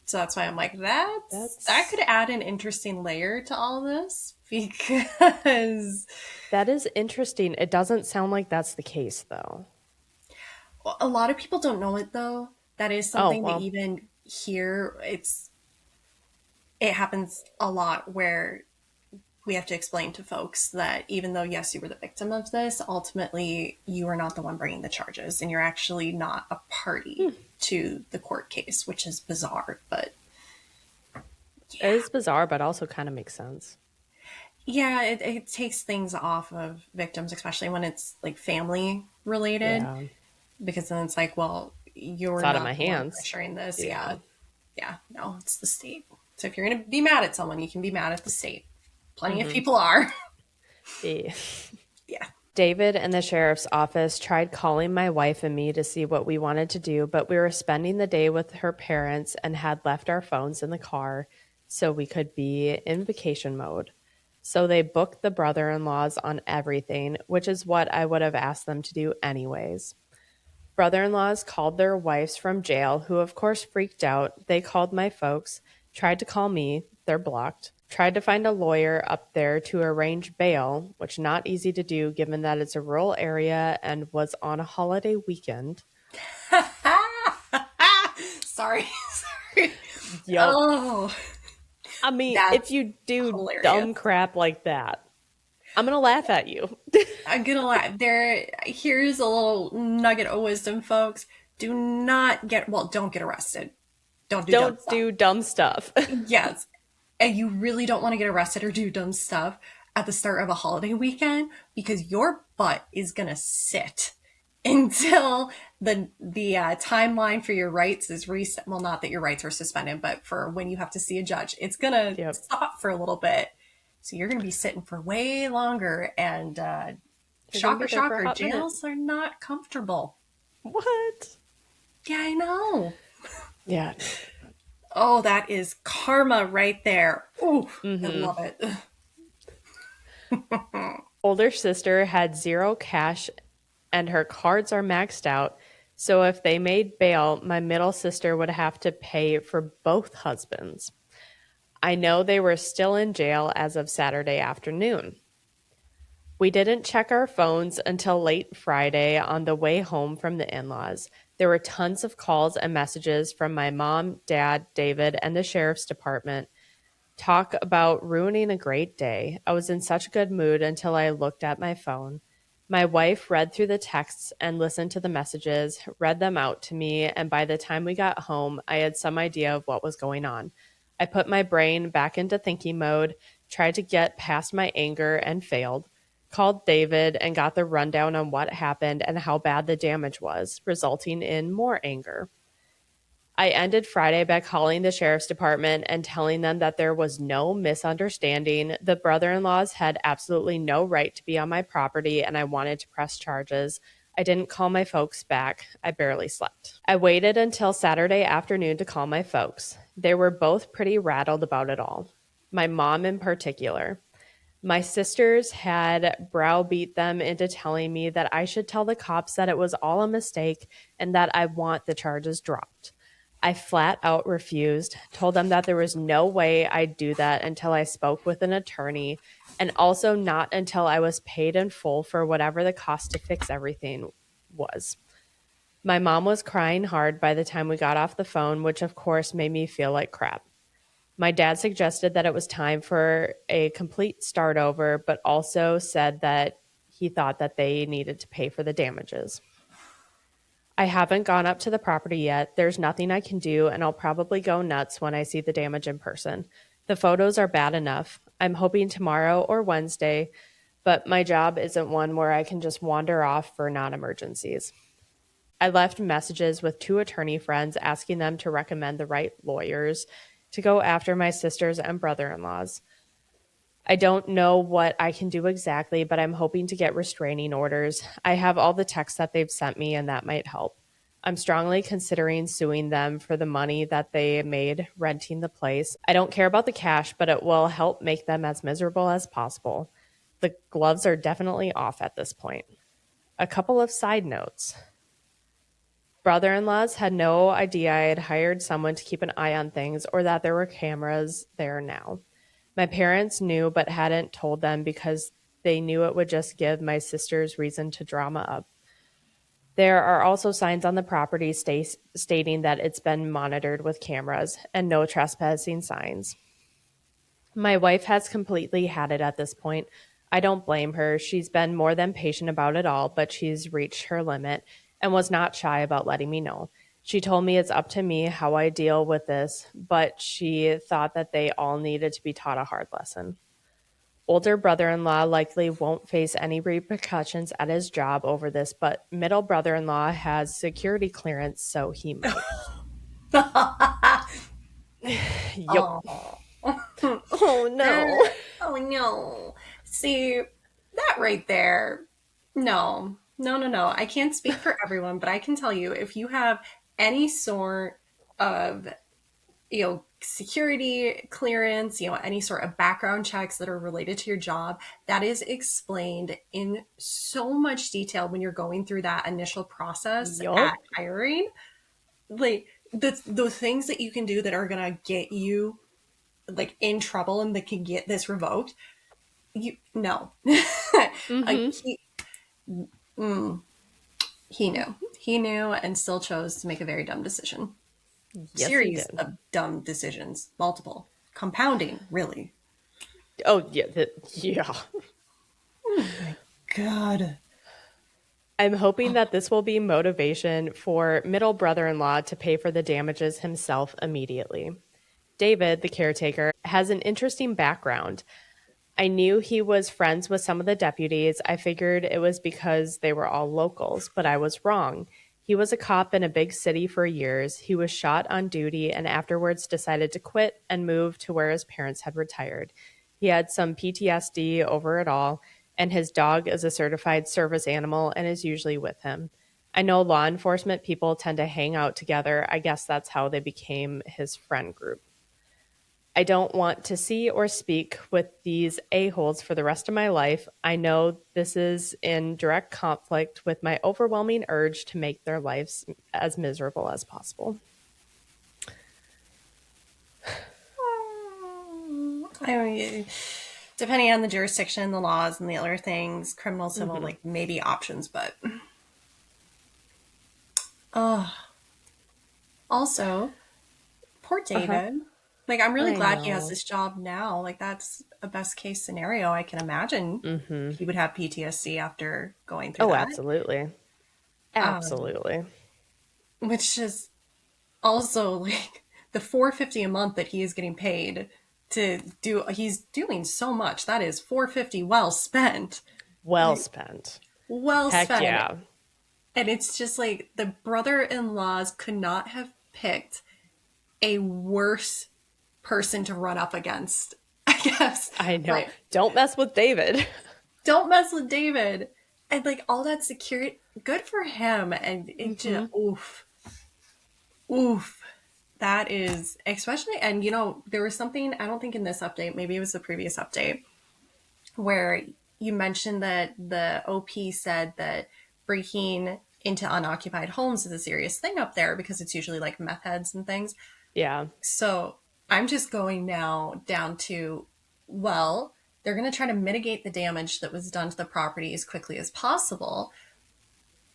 So that's why I'm like, that That's could add an interesting layer to all this because that is interesting. It doesn't sound like that's the case though. a lot of people don't know it though. That is Oh, something that well, even here it happens a lot where we have to explain to folks that even though yes you were the victim of this, ultimately you are not the one bringing the charges and you're actually not a party hmm. to the court case, which is bizarre, but It yeah. is bizarre, but also kind of makes sense. Yeah, it takes things off of victims, especially when it's like family related, Yeah. because then it's like, well, It's you're out of not my the one hands. pressuring this. Yeah. Yeah, yeah, no, it's the state. So if you're going to be mad at someone, you can be mad at the state. Plenty of Mm-hmm. people are. Yeah. Yeah. David and the sheriff's office tried calling my wife and me to see what we wanted to do, but we were spending the day with her parents and had left our phones in the car so we could be in vacation mode. So they booked the brother in laws on everything, which is what I would have asked them to do anyways. Brother in laws called their wives from jail, who of course freaked out. They called my folks, tried to call me, they're blocked. Tried to find a lawyer up there to arrange bail, which not easy to do given that it's a rural area and was on a holiday weekend. Sorry. Sorry. Yup. Oh, I mean, if that's you do hilarious. dumb crap like that, I'm gonna laugh at you. I'm gonna laugh. Here's a little nugget of wisdom, folks. Do not get, well, don't get arrested. Don't do dumb Don't stuff. do dumb stuff. Yes. And you really don't want to get arrested or do dumb stuff at the start of a holiday weekend because your butt is gonna sit until the timeline for your rights is reset. Well, not that your rights are suspended, but for when you have to see a judge, it's gonna Yep. stop for a little bit. So you're gonna be sitting for way longer. And You're gonna shocker, be there for a shocker, hot minute. jails are not comfortable. What? Yeah, I know. Yeah. Oh, that is karma right there. Ooh, I Mm-hmm. love it. Older sister had zero cash and her cards are maxed out. So if they made bail, my middle sister would have to pay for both husbands. I know they were still in jail as of Saturday afternoon. We didn't check our phones until late Friday on the way home from the in laws. There were tons of calls and messages from my mom, dad, David, and the sheriff's department. Talk about ruining a great day. I was in such a good mood until I looked at my phone. My wife read through the texts and listened to the messages, read them out to me, and by the time we got home, I had some idea of what was going on. I put my brain back into thinking mode, tried to get past my anger, and failed. Called David and got the rundown on what happened and how bad the damage was, resulting in more anger. I ended Friday by calling the sheriff's department and telling them that there was no misunderstanding. The brother in laws had absolutely no right to be on my property, and I wanted to press charges. I didn't call my folks back. I barely slept. I waited until Saturday afternoon to call my folks. They were both pretty rattled about it all. My mom, in particular. My sisters had browbeat them into telling me that I should tell the cops that it was all a mistake and that I want the charges dropped. I flat out refused, told them that there was no way I'd do that until I spoke with an attorney, and also not until I was paid in full for whatever the cost to fix everything was. My mom was crying hard by the time we got off the phone, which of course made me feel like crap. My dad suggested that it was time for a complete start over, but also said that he thought that they needed to pay for the damages. I haven't gone up to the property yet. There's nothing I can do, and I'll probably go nuts when I see the damage in person. The photos are bad enough. I'm hoping tomorrow or Wednesday, but my job isn't one where I can just wander off for non emergencies. I left messages with two attorney friends asking them to recommend the right lawyers to go after my sisters and brother in laws. I don't know what I can do exactly, but I'm hoping to get restraining orders. I have all the texts that they've sent me, and that might help. I'm strongly considering suing them for the money that they made renting the place. I don't care about the cash, but it will help make them as miserable as possible. The gloves are definitely off at this point. A couple of side notes. Brother in laws had no idea I had hired someone to keep an eye on things or that there were cameras there now. My parents knew but hadn't told them because they knew it would just give my sisters reason to drama up. There are also signs on the property stating that it's been monitored with cameras and no trespassing signs. My wife has completely had it at this point. I don't blame her. She's been more than patient about it all, but she's reached her limit and was not shy about letting me know. She told me it's up to me how I deal with this, but she thought that they all needed to be taught a hard lesson. Older brother in law likely won't face any repercussions at his job over this, but middle brother in law has security clearance, so he might. Yup. Oh. Oh no. Oh no. See, that right there. No. No, no, no. I can't speak for everyone, but I can tell you if you have any sort of, security clearance, any sort of background checks that are related to your job, that is explained in so much detail when you're going through that initial process at Yup. hiring. Like the things that you can do that are gonna get you like in trouble and that can get this revoked. You no, like, Mm-hmm. he knew, he knew, and still chose to make a very dumb decision. Yes, he Series did. of dumb decisions, multiple, compounding, really. Oh yeah, yeah. God. I'm hoping that this will be motivation for middle brother-in-law to pay for the damages himself immediately. David, the caretaker, has an interesting background. I knew he was friends with some of the deputies. I figured it was because they were all locals, but I was wrong. He was a cop in a big city for years. He was shot on duty and afterwards decided to quit and move to where his parents had retired. He had some PTSD over it all, and his dog is a certified service animal and is usually with him. I know law enforcement people tend to hang out together. I guess that's how they became his friend group. I don't want to see or speak with these a-holes for the rest of my life. I know this is in direct conflict with my overwhelming urge to make their lives as miserable as possible. I mean, depending on the jurisdiction, the laws, and the other things, criminal, civil, Mm-hmm. like maybe options, but oh, also poor Uh-huh. David. Like, I'm really I glad he has know. this job now. Like, that's a best case scenario. I can imagine Mm-hmm. he would have PTSD after going through Oh, that. absolutely. Um, Absolutely. which is also like the 450 a month that he is getting paid to do. He's doing so much. That is 450 well spent. Well Like, spent. well Heck spent. yeah. And it's just like the brother-in-laws could not have picked a worse person to run up against, I guess. I know. Right. Don't mess with David. Don't mess with David. And like all that security, good for him. And it just, Mm-hmm. oof, oof. That is, especially, and there was something, I don't think in this update, maybe it was the previous update, where you mentioned that the OP said that breaking into unoccupied homes is a serious thing up there because it's usually like meth heads and things. Yeah. So I'm just going now down to, well, they're going to try to mitigate the damage that was done to the property as quickly as possible.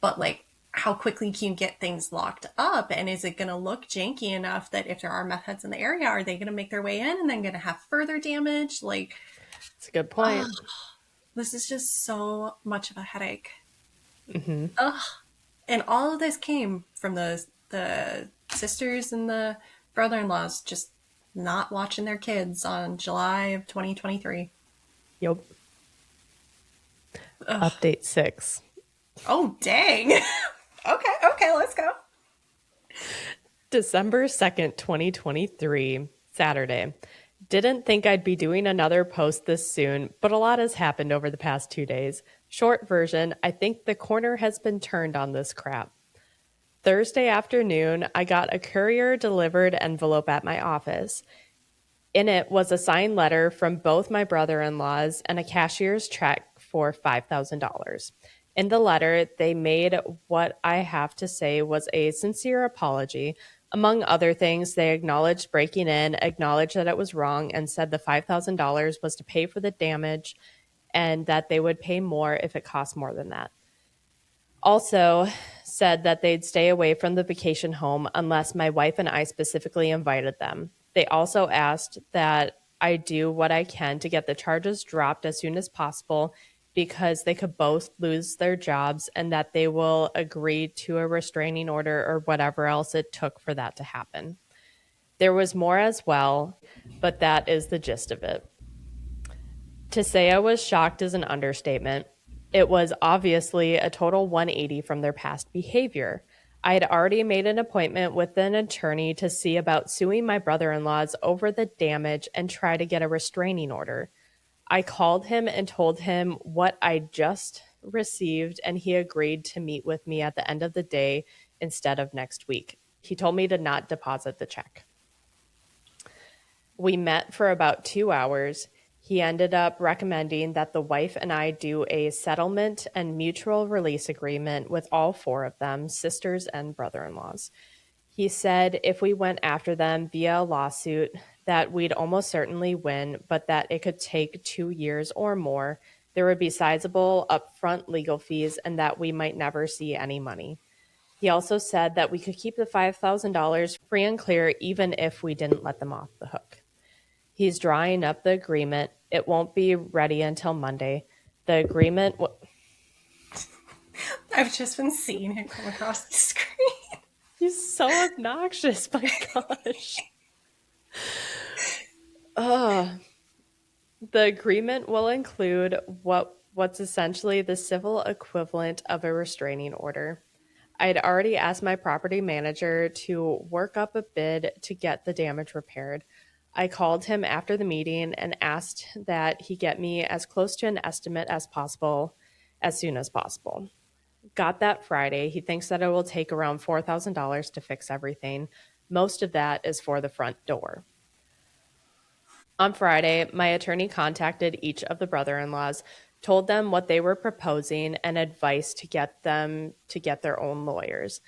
But like, how quickly can you get things locked up? And is it going to look janky enough that if there are meth heads in the area, are they going to make their way in and then going to have further damage? Like, It's a good oh, point. this is just so much of a headache. Mm-hmm. Ugh. And all of this came from the sisters and the brother-in-laws just not watching their kids on July of 2023. Yep. Ugh. Update 6. Oh, dang. Okay, let's go. December 2nd, 2023, Saturday. Didn't think I'd be doing another post this soon, but a lot has happened over the past 2 days. Short version, I think the corner has been turned on this crap. Thursday afternoon, I got a courier delivered envelope at my office. In it was a signed letter from both my brother in laws and a cashier's check for $5,000. In the letter, they made what I have to say was a sincere apology. Among other things, they acknowledged breaking in, acknowledged that it was wrong, and said the $5,000 was to pay for the damage and that they would pay more if it cost more than that. Also, said that they'd stay away from the vacation home unless my wife and I specifically invited them. They also asked that I do what I can to get the charges dropped as soon as possible because they could both lose their jobs and that they will agree to a restraining order or whatever else it took for that to happen. There was more as well, but that is the gist of it. To say I was shocked is an understatement. It was obviously a total 180 from their past behavior. I had already made an appointment with an attorney to see about suing my brother in laws over the damage and try to get a restraining order. I called him and told him what I just received, and he agreed to meet with me at the end of the day instead of next week. He told me to not deposit the check. We met for about 2 hours. He ended up recommending that the wife and I do a settlement and mutual release agreement with all four of them, sisters and brother in laws. He said if we went after them via a lawsuit, that we'd almost certainly win, but that it could take 2 years or more. There would be sizable upfront legal fees and that we might never see any money. He also said that we could keep the $5,000 free and clear even if we didn't let them off the hook. He's drawing up the agreement. It won't be ready until Monday. The agreement. I've just been seeing it come across the screen. He's so obnoxious, my gosh. The agreement will include what's essentially the civil equivalent of a restraining order. I had already asked my property manager to work up a bid to get the damage repaired. I called him after the meeting and asked that he get me as close to an estimate as possible as soon as possible. Got that Friday. He thinks that it will take around $4,000 to fix everything. Most of that is for the front door. On Friday, my attorney contacted each of the brother-in-laws, told them what they were proposing, and advice to get them to get their own lawyers.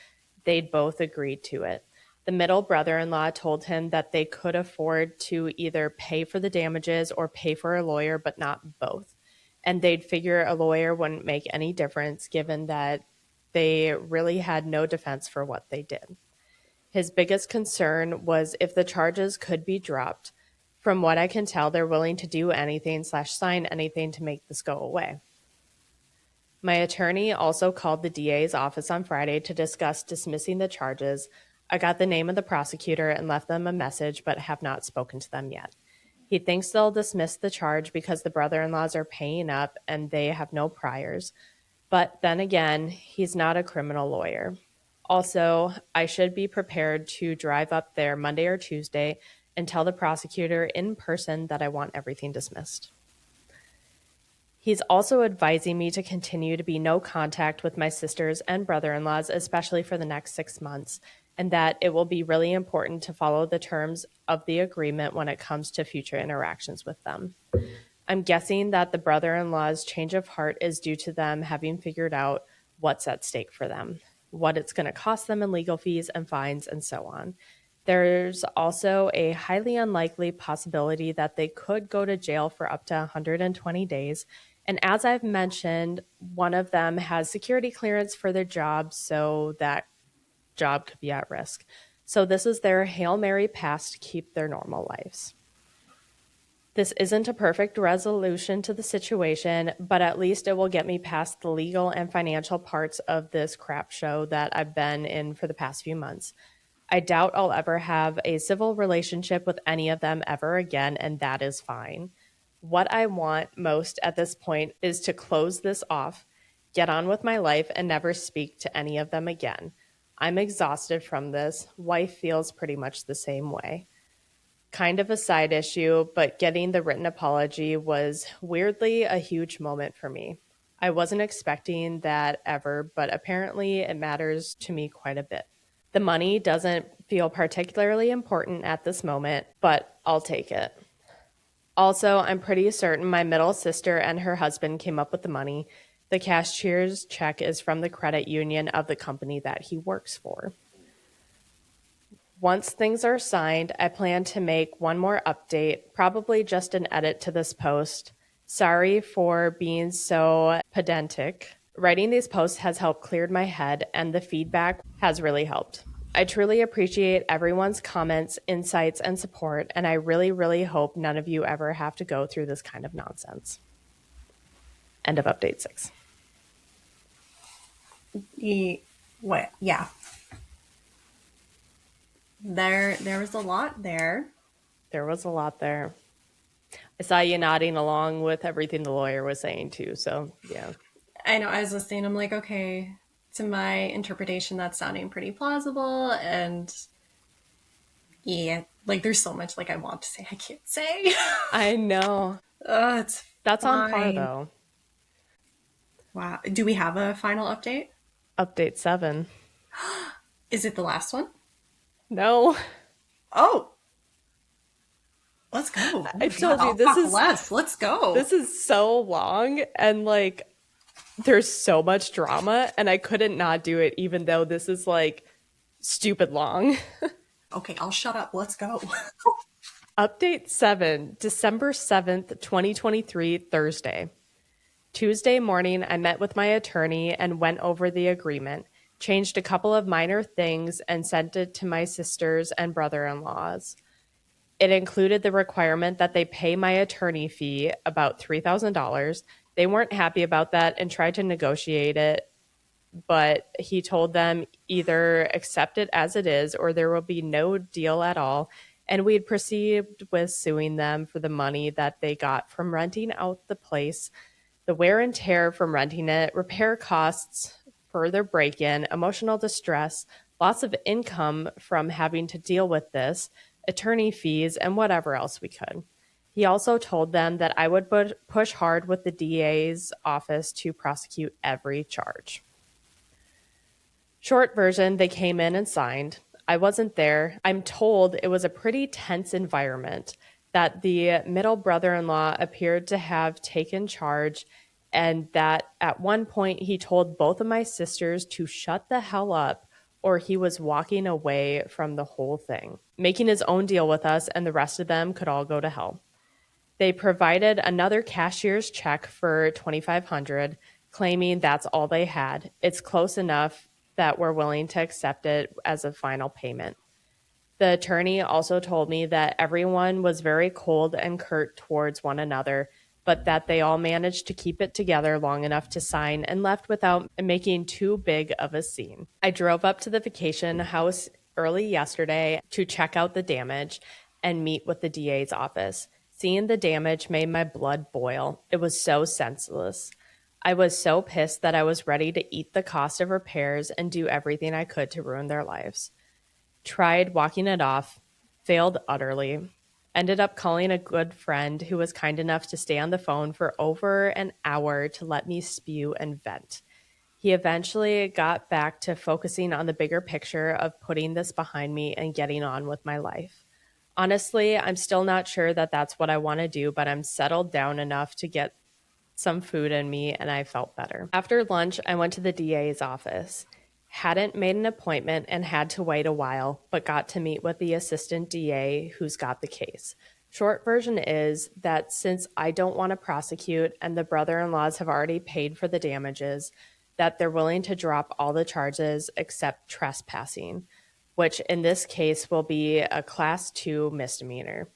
They'd both agreed to it. The middle brother-in-law told him that they could afford to either pay for the damages or pay for a lawyer, but not both. And they'd figure a lawyer wouldn't make any difference given that they really had no defense for what they did. His biggest concern was if the charges could be dropped. From what I can tell, they're willing to do anything / sign anything to make this go away. My attorney also called the DA's office on Friday to discuss dismissing the charges. I got the name of the prosecutor and left them a message, but have not spoken to them yet. He thinks they'll dismiss the charge because the brother-in-laws are paying up and they have no priors. But then again, he's not a criminal lawyer. Also, I should be prepared to drive up there Monday or Tuesday and tell the prosecutor in person that I want everything dismissed. He's also advising me to continue to be no contact with my sisters and brother-in-laws, especially for the next 6 months, and that it will be really important to follow the terms of the agreement when it comes to future interactions with them. I'm guessing that the brother-in-law's change of heart is due to them having figured out what's at stake for them, what it's going to cost them in legal fees and fines, and so on. There's also a highly unlikely possibility that they could go to jail for up to 120 days. And as I've mentioned, one of them has security clearance for their job, so that job could be at risk. So this is their Hail Mary pass to keep their normal lives. This isn't a perfect resolution to the situation, but at least it will get me past the legal and financial parts of this crap show that I've been in for the past few months. I doubt I'll ever have a civil relationship with any of them ever again, and that is fine. What I want most at this point is to close this off, get on with my life, and never speak to any of them again. I'm exhausted from this. Wife feels pretty much the same way. Kind of a side issue, but getting the written apology was weirdly a huge moment for me. I wasn't expecting that ever, but apparently it matters to me quite a bit. The money doesn't feel particularly important at this moment, but I'll take it. Also, I'm pretty certain my middle sister and her husband came up with the money. The cashier's check is from the credit union of the company that he works for. Once things are signed, I plan to make one more update, probably just an edit to this post. Sorry for being so pedantic. Writing these posts has helped clear my head, and the feedback has really helped. I truly appreciate everyone's comments, insights, and support, and I really, really hope none of you ever have to go through this kind of nonsense. End of update 6. What? Yeah. There was a lot there. There was a lot there. I saw you nodding along with everything the lawyer was saying too, so yeah. I know, I was listening, I'm like, okay, to my interpretation, that's sounding pretty plausible, and yeah, like there's so much like I want to say I can't say. I know. It's That's on par fine. though. Wow. Do we have a final update? Update 7. Is it the last one? No. Oh, let's go. I told you this is less. Let's go. This is so long, and like there's so much drama, and I couldn't not do it even though this is like stupid long. Okay, I'll shut up. Let's go. Update 7, December 7th, 2023, Thursday. Tuesday morning, I met with my attorney and went over the agreement, changed a couple of minor things, and sent it to my sisters and brother-in-laws. It included the requirement that they pay my attorney fee, about $3,000. They weren't happy about that and tried to negotiate it, but he told them either accept it as it is or there will be no deal at all. And we'd proceed with suing them for the money that they got from renting out the place, the wear and tear from renting it, repair costs, further break in, emotional distress, loss of income from having to deal with this, attorney fees, and whatever else we could. He also told them that I would push hard with the DA's office to prosecute every charge. Short version, they came in and signed. I wasn't there. I'm told it was a pretty tense environment, that the middle brother-in-law appeared to have taken charge, and that at one point he told both of my sisters to shut the hell up or he was walking away from the whole thing, making his own deal with us, and the rest of them could all go to hell. They provided another cashier's check for $2,500, claiming that's all they had. It's close enough that we're willing to accept it as a final payment. The attorney also told me that everyone was very cold and curt towards one another, but that they all managed to keep it together long enough to sign and left without making too big of a scene. I drove up to the vacation house early yesterday to check out the damage and meet with the DA's office. Seeing the damage made my blood boil. It was so senseless. I was so pissed that I was ready to eat the cost of repairs and do everything I could to ruin their lives. Tried walking it off, failed utterly. Ended up calling a good friend who was kind enough to stay on the phone for over an hour to let me spew and vent. He eventually got back to focusing on the bigger picture of putting this behind me and getting on with my life. Honestly, I'm still not sure that that's what I want to do, but I'm settled down enough to get some food in me, and I felt better. After lunch, I went to the DA's office. Hadn't made an appointment and had to wait a while, but got to meet with the assistant DA who's got the case. Short version is that since I don't want to prosecute and the brother-in-laws have already paid for the damages, that they're willing to drop all the charges except trespassing, which in this case will be a class 2 misdemeanor.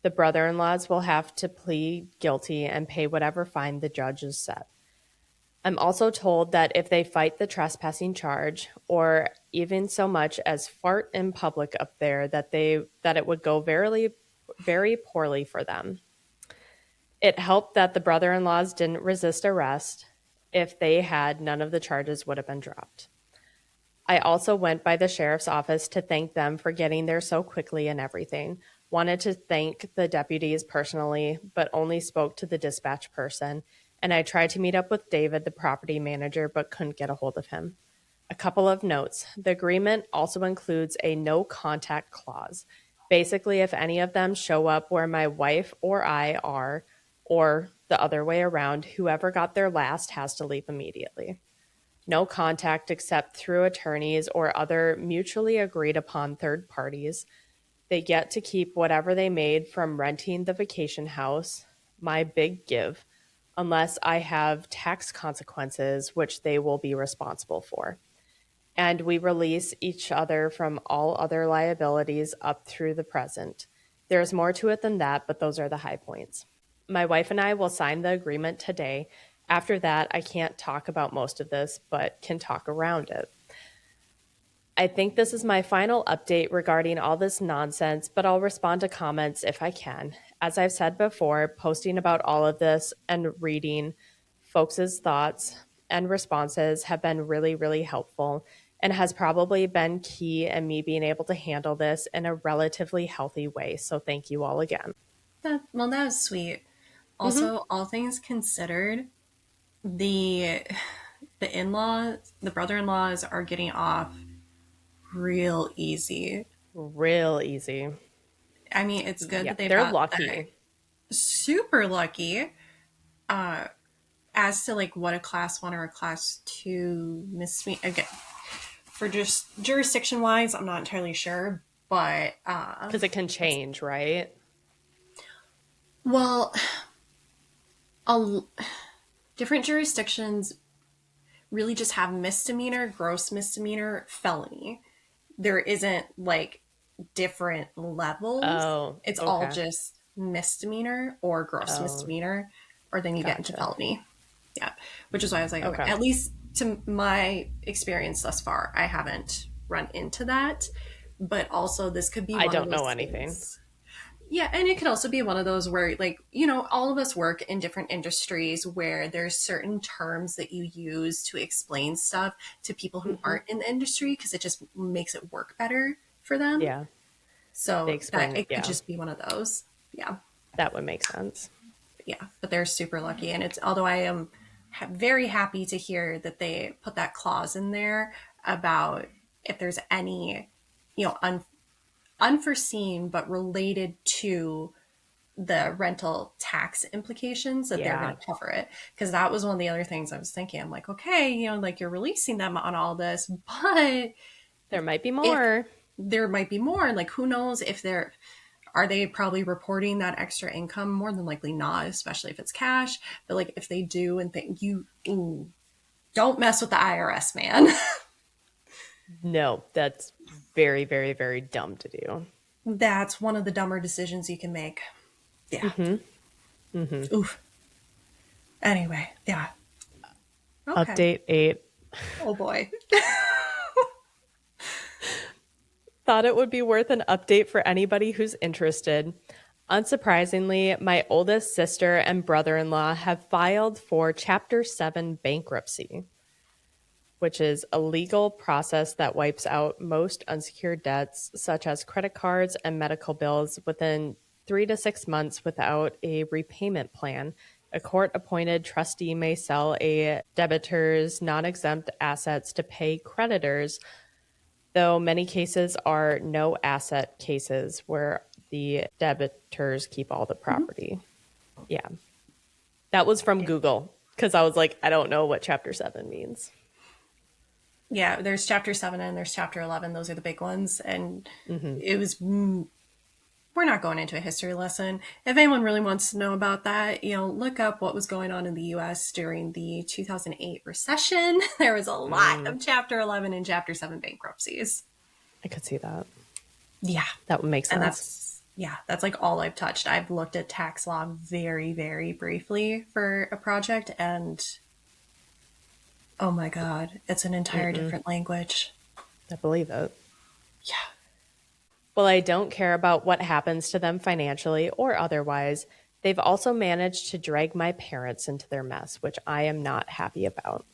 The brother-in-laws will have to plead guilty and pay whatever fine the judge has set. I'm also told that if they fight the trespassing charge, or even so much as fart in public up there, that it would go very poorly for them. It helped that the brother-in-laws didn't resist arrest. If they had, none of the charges would have been dropped. I also went by the sheriff's office to thank them for getting there so quickly and everything. Wanted to thank the deputies personally, but only spoke to the dispatch person. And I tried to meet up with David, the property manager, but couldn't get a hold of him. A couple of notes. The agreement also includes a no contact clause. Basically, if any of them show up where my wife or I are, or the other way around, whoever got there last has to leave immediately. No contact except through attorneys or other mutually agreed upon third parties. They get to keep whatever they made from renting the vacation house, my big give, unless I have tax consequences, which they will be responsible for. And we release each other from all other liabilities up through the present. There's more to it than that, but those are the high points. My wife and I will sign the agreement today. After that, I can't talk about most of this, but can talk around it. I think this is my final update regarding all this nonsense, but I'll respond to comments if I can. As I've said before, posting about all of this and reading folks' thoughts and responses have been really, really helpful and has probably been key in me being able to handle this in a relatively healthy way. So thank you all again. That was sweet. Also, all things considered, the the brother-in-laws are getting off real easy. Real easy. I mean, it's good that they've they're got lucky. Super lucky. As to like what a class 1 or a class 2 misdemeanor, again, for just jurisdiction wise, I'm not entirely sure, but because it can change, right? Well, different jurisdictions really just have misdemeanor, gross misdemeanor, felony. There isn't like different levels. Oh, it's all just misdemeanor or gross misdemeanor, or then you get into felony. Yeah, which is why I was like, okay, at least to my experience thus far, I haven't run into that. But also, this could be. I don't know anything. Yeah, and it could also be one of those where, like, you know, all of us work in different industries where there's certain terms that you use to explain stuff to people who aren't in the industry because it just makes it work better for them. Yeah. So that it could just be one of those. Yeah. That would make sense. Yeah, but they're super lucky. And it's, although I am very happy to hear that they put that clause in there about if there's any, you know, unforeseen but related to the rental tax implications, that they're going to cover it. Because that was one of the other things I was thinking. I'm like, okay, you know, like you're releasing them on all this, but there might be more. There might be more. Like, who knows if are they probably reporting that extra income? More than likely not, especially if it's cash. But like if they do and think don't mess with the IRS, man. No, that's very, very, very dumb to do. That's one of the dumber decisions you can make. Yeah. Oof. Anyway, yeah. Okay. Update 8. Oh boy. Thought it would be worth an update for anybody who's interested. Unsurprisingly, my oldest sister and brother-in-law have filed for Chapter 7 bankruptcy, which is a legal process that wipes out most unsecured debts, such as credit cards and medical bills, within 3 to 6 months without a repayment plan. A court-appointed trustee may sell a debitor's non-exempt assets to pay creditors, though many cases are no asset cases where the debitors keep all the property. Yeah. That was from Google, because I was like, I don't know what Chapter 7 means. Yeah, there's Chapter 7 and there's Chapter 11. Those are the big ones. And it was... We're not going into a history lesson. If anyone really wants to know about that, you know, look up what was going on in the U.S. during the 2008 recession. There was a lot of Chapter 11 and Chapter 7 bankruptcies. I could see that. Yeah. That would make sense. And Yeah, that's like all I've touched. I've looked at tax law very, very briefly for a project, and oh my God, it's an entire Mm-mm, different language. I believe it. Yeah. Well, I don't care about what happens to them financially or otherwise. They've also managed to drag my parents into their mess, which I am not happy about.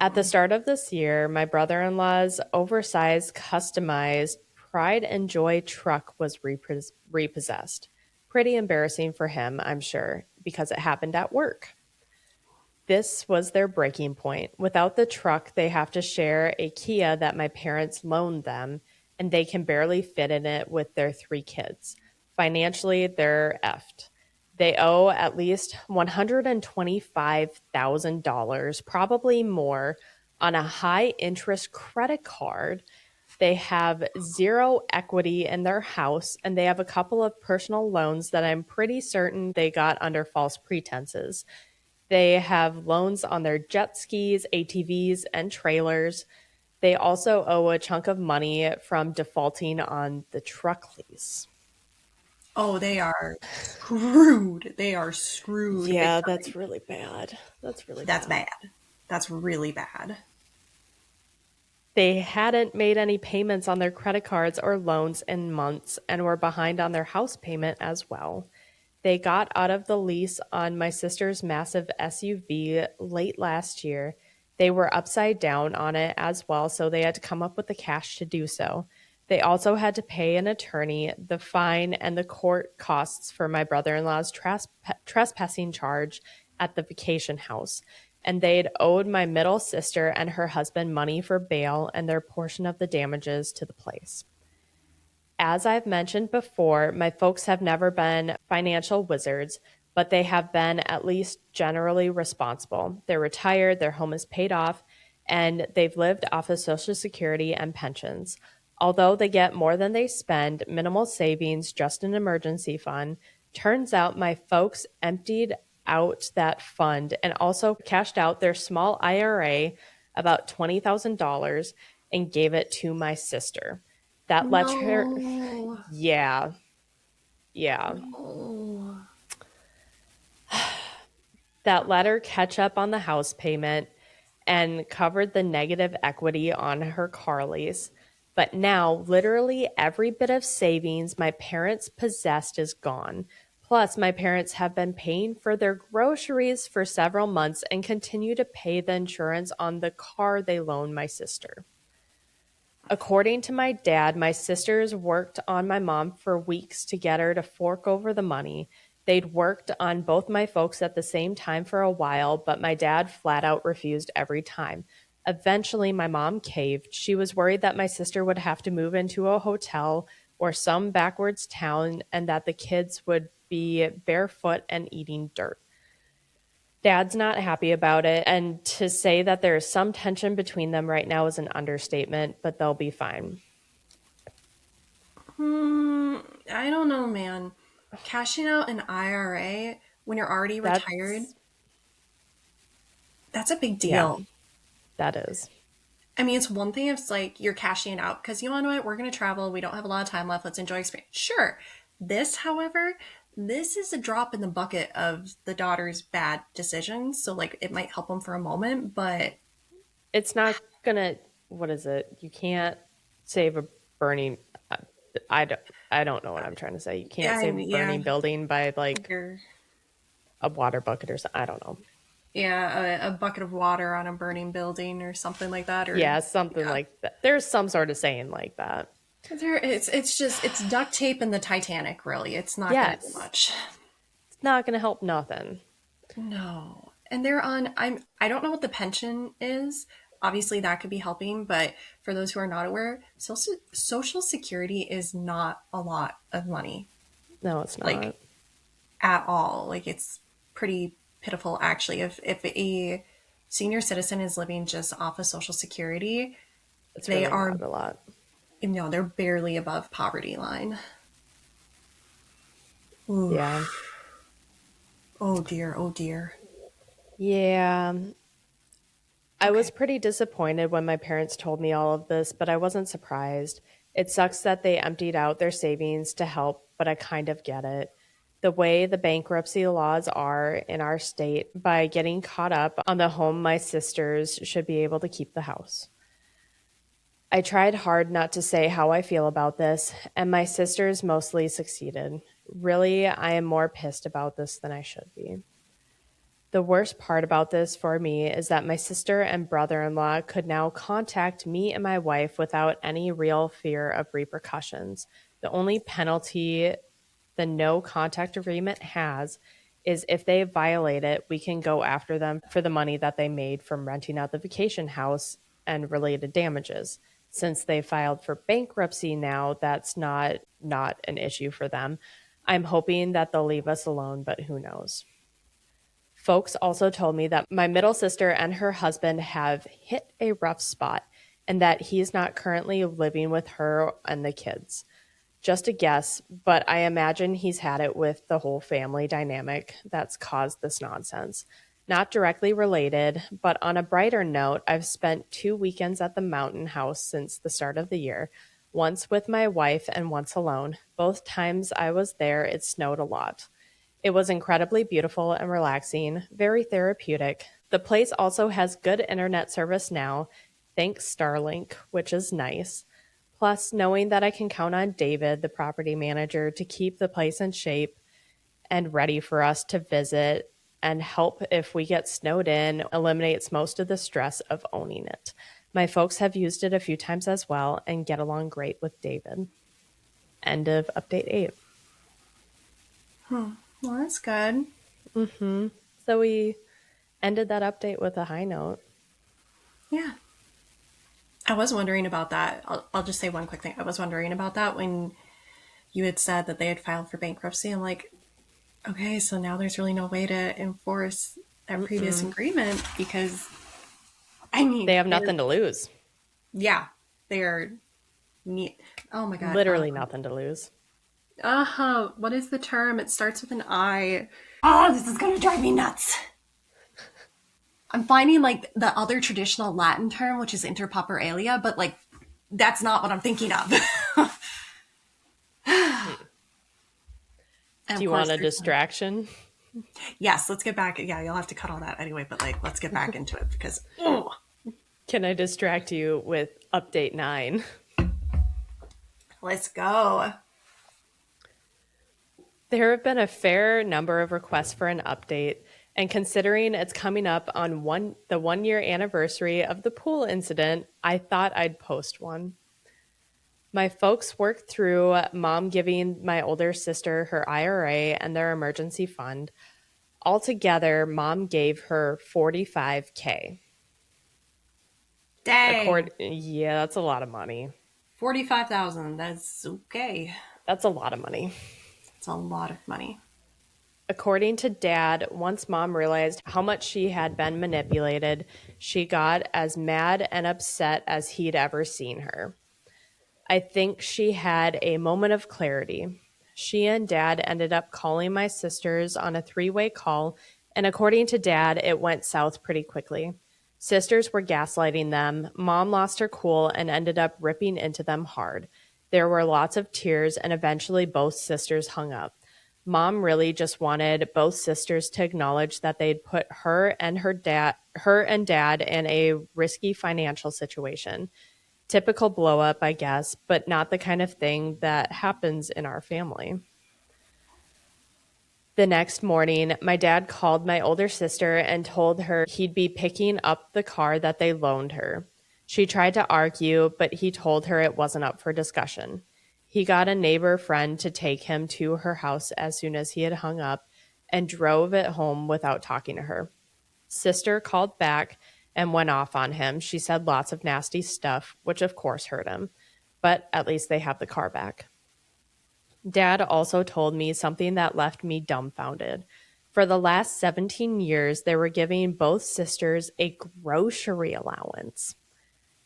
At the Mm. start of this year, my brother in law's oversized, customized Pride and Joy truck was repossessed. Pretty embarrassing for him, I'm sure, because it happened at work. This was their breaking point. Without the truck, they have to share a Kia that my parents loaned them, and they can barely fit in it with their three kids. Financially, they're effed. They owe at least $125,000, probably more, on a high interest credit card. They have zero equity in their house, and they have a couple of personal loans that I'm pretty certain they got under false pretenses. They have loans on their jet skis, ATVs, and trailers. They also owe a chunk of money from defaulting on the truck lease. Oh, they are screwed. They are screwed big Yeah, time. that's really bad. That's really That's bad. bad. That's really bad. They hadn't made any payments on their credit cards or loans in months and were behind on their house payment as well. They got out of the lease on my sister's massive SUV late last year. They were upside down on it as well, so they had to come up with the cash to do so. They also had to pay an attorney, the fine, and the court costs for my brother in law's trespassing charge at the vacation house. And they'd owed my middle sister and her husband money for bail and their portion of the damages to the place. As I've mentioned before, my folks have never been financial wizards, but they have been at least generally responsible. They're retired, their home is paid off, and they've lived off of Social Security and pensions. Although they get more than they spend, minimal savings, just an emergency fund, turns out my folks emptied out that fund and also cashed out their small IRA, about $20,000, and gave it to my sister. That lets her, No. yeah, yeah. No. That let her catch up on the house payment and covered the negative equity on her car lease. But now, literally every bit of savings my parents possessed is gone. Plus, my parents have been paying for their groceries for several months and continue to pay the insurance on the car they loaned my sister. According to my dad, my sisters worked on my mom for weeks to get her to fork over the money. They'd worked on both my folks at the same time for a while, but my dad flat out refused every time. Eventually, my mom caved. She was worried that my sister would have to move into a hotel or some backwards town and that the kids would be barefoot and eating dirt. Dad's not happy about it, and to say that there is some tension between them right now is an understatement, but they'll be fine. Hmm, I don't know, man. Cashing out an IRA when you're already retired, That's, that's a big yeah, deal. that is. I mean, it's one thing if it's like you're cashing it out because you want to know what, we're going to travel. We don't have a lot of time left. Let's enjoy experience. Sure. This, however, this is a drop in the bucket of the daughter's bad decisions. So, like, it might help them for a moment, but It's not gonna, what is it? You can't save a burning, I don't, I don't know what I'm trying to say. You can't I, save a yeah, burning building by like you're, a water bucket or something. I don't know. yeah, a bucket of water on a burning building or something like that. Or, Yeah, something yeah. like that. There's some sort of saying like that. It's just, it's duct tape and the Titanic, really. It's not going to do Yes, much. it's not gonna help nothing. No. And they're on I don't know what the pension is. Obviously that could be helping, but for those who are not aware, social security is not a lot of money. No, it's Like not. at all. Like it's pretty pitiful actually. If a senior citizen is living just off of social security, It's they really are not a lot. they're barely above poverty line. Ooh. Yeah. Oh dear, oh dear. Yeah. I was Okay. pretty disappointed when my parents told me all of this, but I wasn't surprised. It sucks that they emptied out their savings to help, but I kind of get it. The way the bankruptcy laws are in our state, by getting caught up on the home, my sisters should be able to keep the house. I tried hard not to say how I feel about this, and my sisters mostly succeeded. Really, I am more pissed about this than I should be. The worst part about this for me is that my sister and brother in law could now contact me and my wife without any real fear of repercussions. The only penalty the no contact agreement has is if they violate it, we can go after them for the money that they made from renting out the vacation house and related damages. Since they filed for bankruptcy now, that's not an issue for them. I'm hoping that they'll leave us alone, but who knows. Folks also told me that my middle sister and her husband have hit a rough spot and that he's not currently living with her and the kids. Just a guess, but I imagine he's had it with the whole family dynamic that's caused this nonsense. Not directly related, but on a brighter note, I've spent 2 weekends at the mountain house since the start of the year, once with my wife and once alone. Both times I was there, it snowed a lot. It was incredibly beautiful and relaxing, very therapeutic. The place also has good internet service now, thanks Starlink, which is nice. Plus, knowing that I can count on David, the property manager, to keep the place in shape and ready for us to visit and help if we get snowed in eliminates most of the stress of owning it. My folks have used it a few times as well and get along great with David. End of update 8. Well, that's good. So we ended that update with a high note. Yeah. I was wondering about that. I'll just say one quick thing. I was wondering about that when you had said that they had filed for bankruptcy. I'm like, okay, so now there's really no way to enforce that previous agreement because, I mean, They have nothing to lose. Yeah, they're neat. Oh my god. Literally nothing to lose. What is the term? It starts with an I. Oh, this is gonna drive me nuts. I'm finding like the other traditional Latin term, which is inter paper alia, but like that's not what I'm thinking of. Do you want a distraction? Yes, let's get back. Yeah, you'll have to cut all that anyway, but like let's get back into it because oh, Can I distract you with update 9? let's go. There have been a fair number of requests for an update, and considering it's coming up on the 1 year anniversary of the pool incident, I thought I'd post one. My folks worked through mom giving my older sister her IRA and their emergency fund. Altogether, mom gave her $45K. Dang. Yeah, that's a lot of money. 45,000. That's okay. That's a lot of money. It's a lot of money. According to Dad, once Mom realized how much she had been manipulated, she got as mad and upset as he'd ever seen her. I think she had a moment of clarity. She and Dad ended up calling my sisters on a 3-way call, and according to Dad, it went south pretty quickly. Sisters were gaslighting them. Mom lost her cool and ended up ripping into them hard. There were lots of tears, and eventually both sisters hung up. Mom really just wanted both sisters to acknowledge that they'd put her and Dad in a risky financial situation. Typical blow up, I guess, but not the kind of thing that happens in our family. The next morning, my dad called my older sister and told her he'd be picking up the car that they loaned her. She tried to argue, but he told her it wasn't up for discussion. He got a neighbor friend to take him to her house as soon as he had hung up and drove it home without talking to her. Sister called back and went off on him. She said lots of nasty stuff, which of course hurt him, but at least they have the car back. Dad also told me something that left me dumbfounded. For the last 17 years, they were giving both sisters a grocery allowance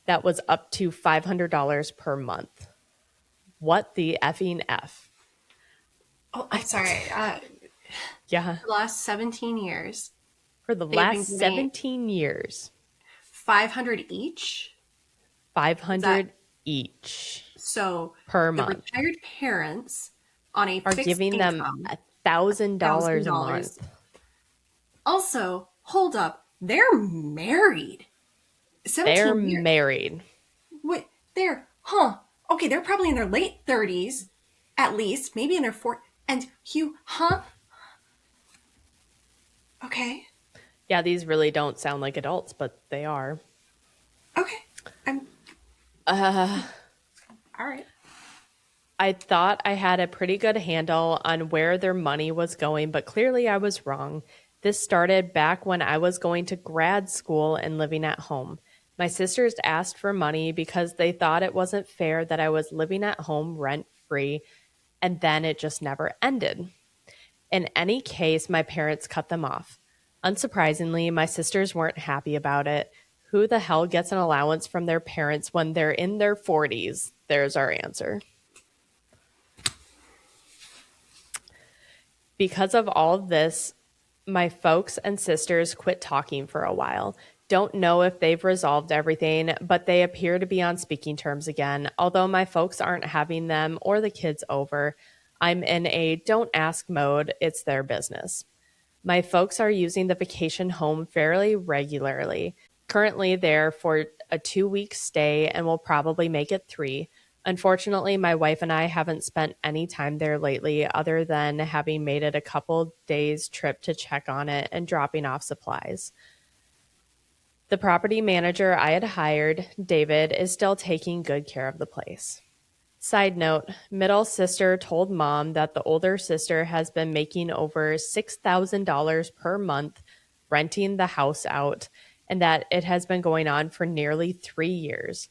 that was up to $500 per month. What the effing F? Oh, I'm sorry. Yeah. For the last 17 years. For the last 17 years. 500 each? 500 each So per the month retired parents on a are fixed giving them income, $1,000 a $1,000. month. Also, hold up, they're married. They're 17 years. married. What? They're, huh? Okay, they're probably in their late 30s, at least, maybe in their 40s. And Hugh, huh? Okay, Yeah, these really don't sound like adults, but they are. okay. I'm Uh, all right. I thought I had a pretty good handle on where their money was going, but clearly I was wrong. This started back when I was going to grad school and living at home. My sisters asked for money because they thought it wasn't fair that I was living at home rent free, and then it just never ended. In any case, my parents cut them off. Unsurprisingly, my sisters weren't happy about it. Who the hell gets an allowance from their parents when they're in their 40s? There's our answer. Because of all of this, my folks and sisters quit talking for a while. Don't know if they've resolved everything, but they appear to be on speaking terms again. Although my folks aren't having them or the kids over, I'm in a don't ask mode. It's their business. My folks are using the vacation home fairly regularly. Currently there for a 2 week stay and will probably make it three. Unfortunately, my wife and I haven't spent any time there lately other than having made it a couple days trip to check on it and dropping off supplies. The property manager I had hired, David, is still taking good care of the place. Side note, middle sister told mom that the older sister has been making over $6,000 per month renting the house out and that it has been going on for nearly 3 years.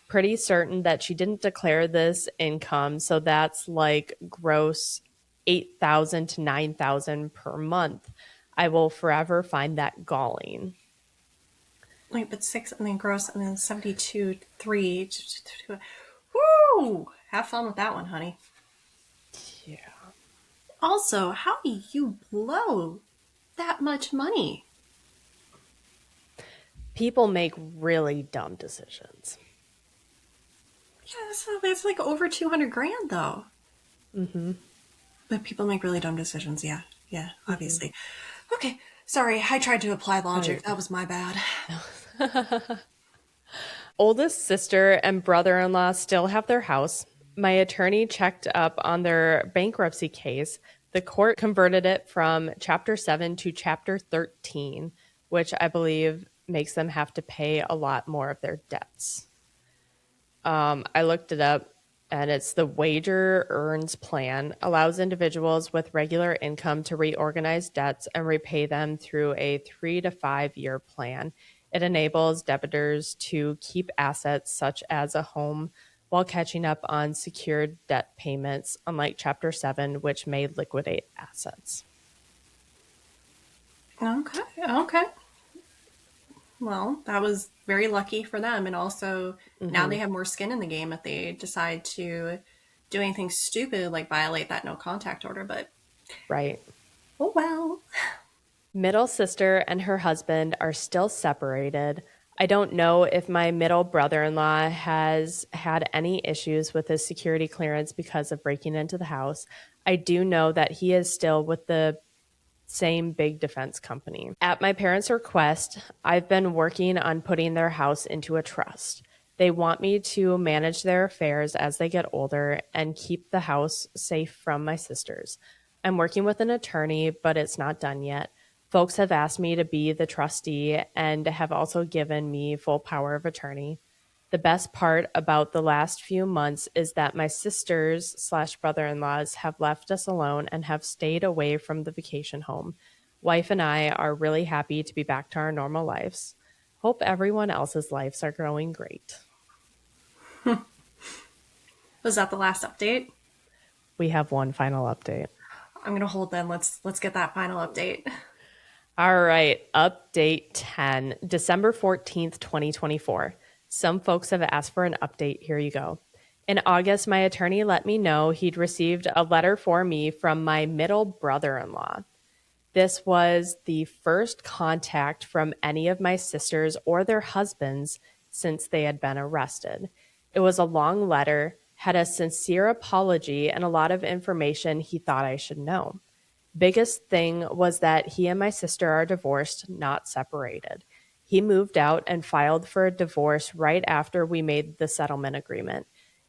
Pretty certain that she didn't declare this income, so that's like gross 8,000 to 9,000 per month. I will forever find that galling. Wait, but six and then gross and then 72, 3. Woo! Have fun with that one, honey. Yeah. Also, how do you blow that much money? People make really dumb decisions. Yeah, that's like over 200 grand, though. Mm-hmm. But people make really dumb decisions, yeah. Yeah, Mm-hmm. obviously. Okay, sorry, I tried to apply Oh, logic. That was my bad. oldest sister and brother in law still have their house. My attorney checked up on their bankruptcy case. The court converted it from Chapter 7 to Chapter 13, which I believe makes them have to pay a lot more of their debts. I looked it up and it's the wager earns plan allows individuals with regular income to reorganize debts and repay them through a 3 to 5 year plan. It enables debtors to keep assets such as a home while catching up on secured debt payments, unlike Chapter 7, which may liquidate assets. Okay, okay. Well, that was very lucky for them. And also, now Hmm. they have more skin in the game if they decide to do anything stupid like violate that no contact order. But, Right. oh well. Middle sister and her husband are still separated. I don't know if my middle brother in law has had any issues with his security clearance because of breaking into the house. I do know that he is still with the same big defense company. At my parents' request, I've been working on putting their house into a trust. They want me to manage their affairs as they get older and keep the house safe from my sisters. I'm working with an attorney, but it's not done yet. Folks have asked me to be the trustee and have also given me full power of attorney. The best part about the last few months is that my sisters slash brother-in-laws have left us alone and have stayed away from the vacation home. Wife and I are really happy to be back to our normal lives. Hope everyone else's lives are growing great. Was that the last update? We have one final update. I'm gonna hold then. Let's get that final update. All right, update 10, December 14th, 2024. Some folks have asked for an update. Here you go. In August, my attorney let me know he'd received a letter for me from my middle brother in law. This was the first contact from any of my sisters or their husbands since they had been arrested. It was a long letter, had a sincere apology, and a lot of information he thought I should know. Biggest thing was that he and my sister are divorced, not separated. He moved out and filed for a divorce right after we made the settlement agreement.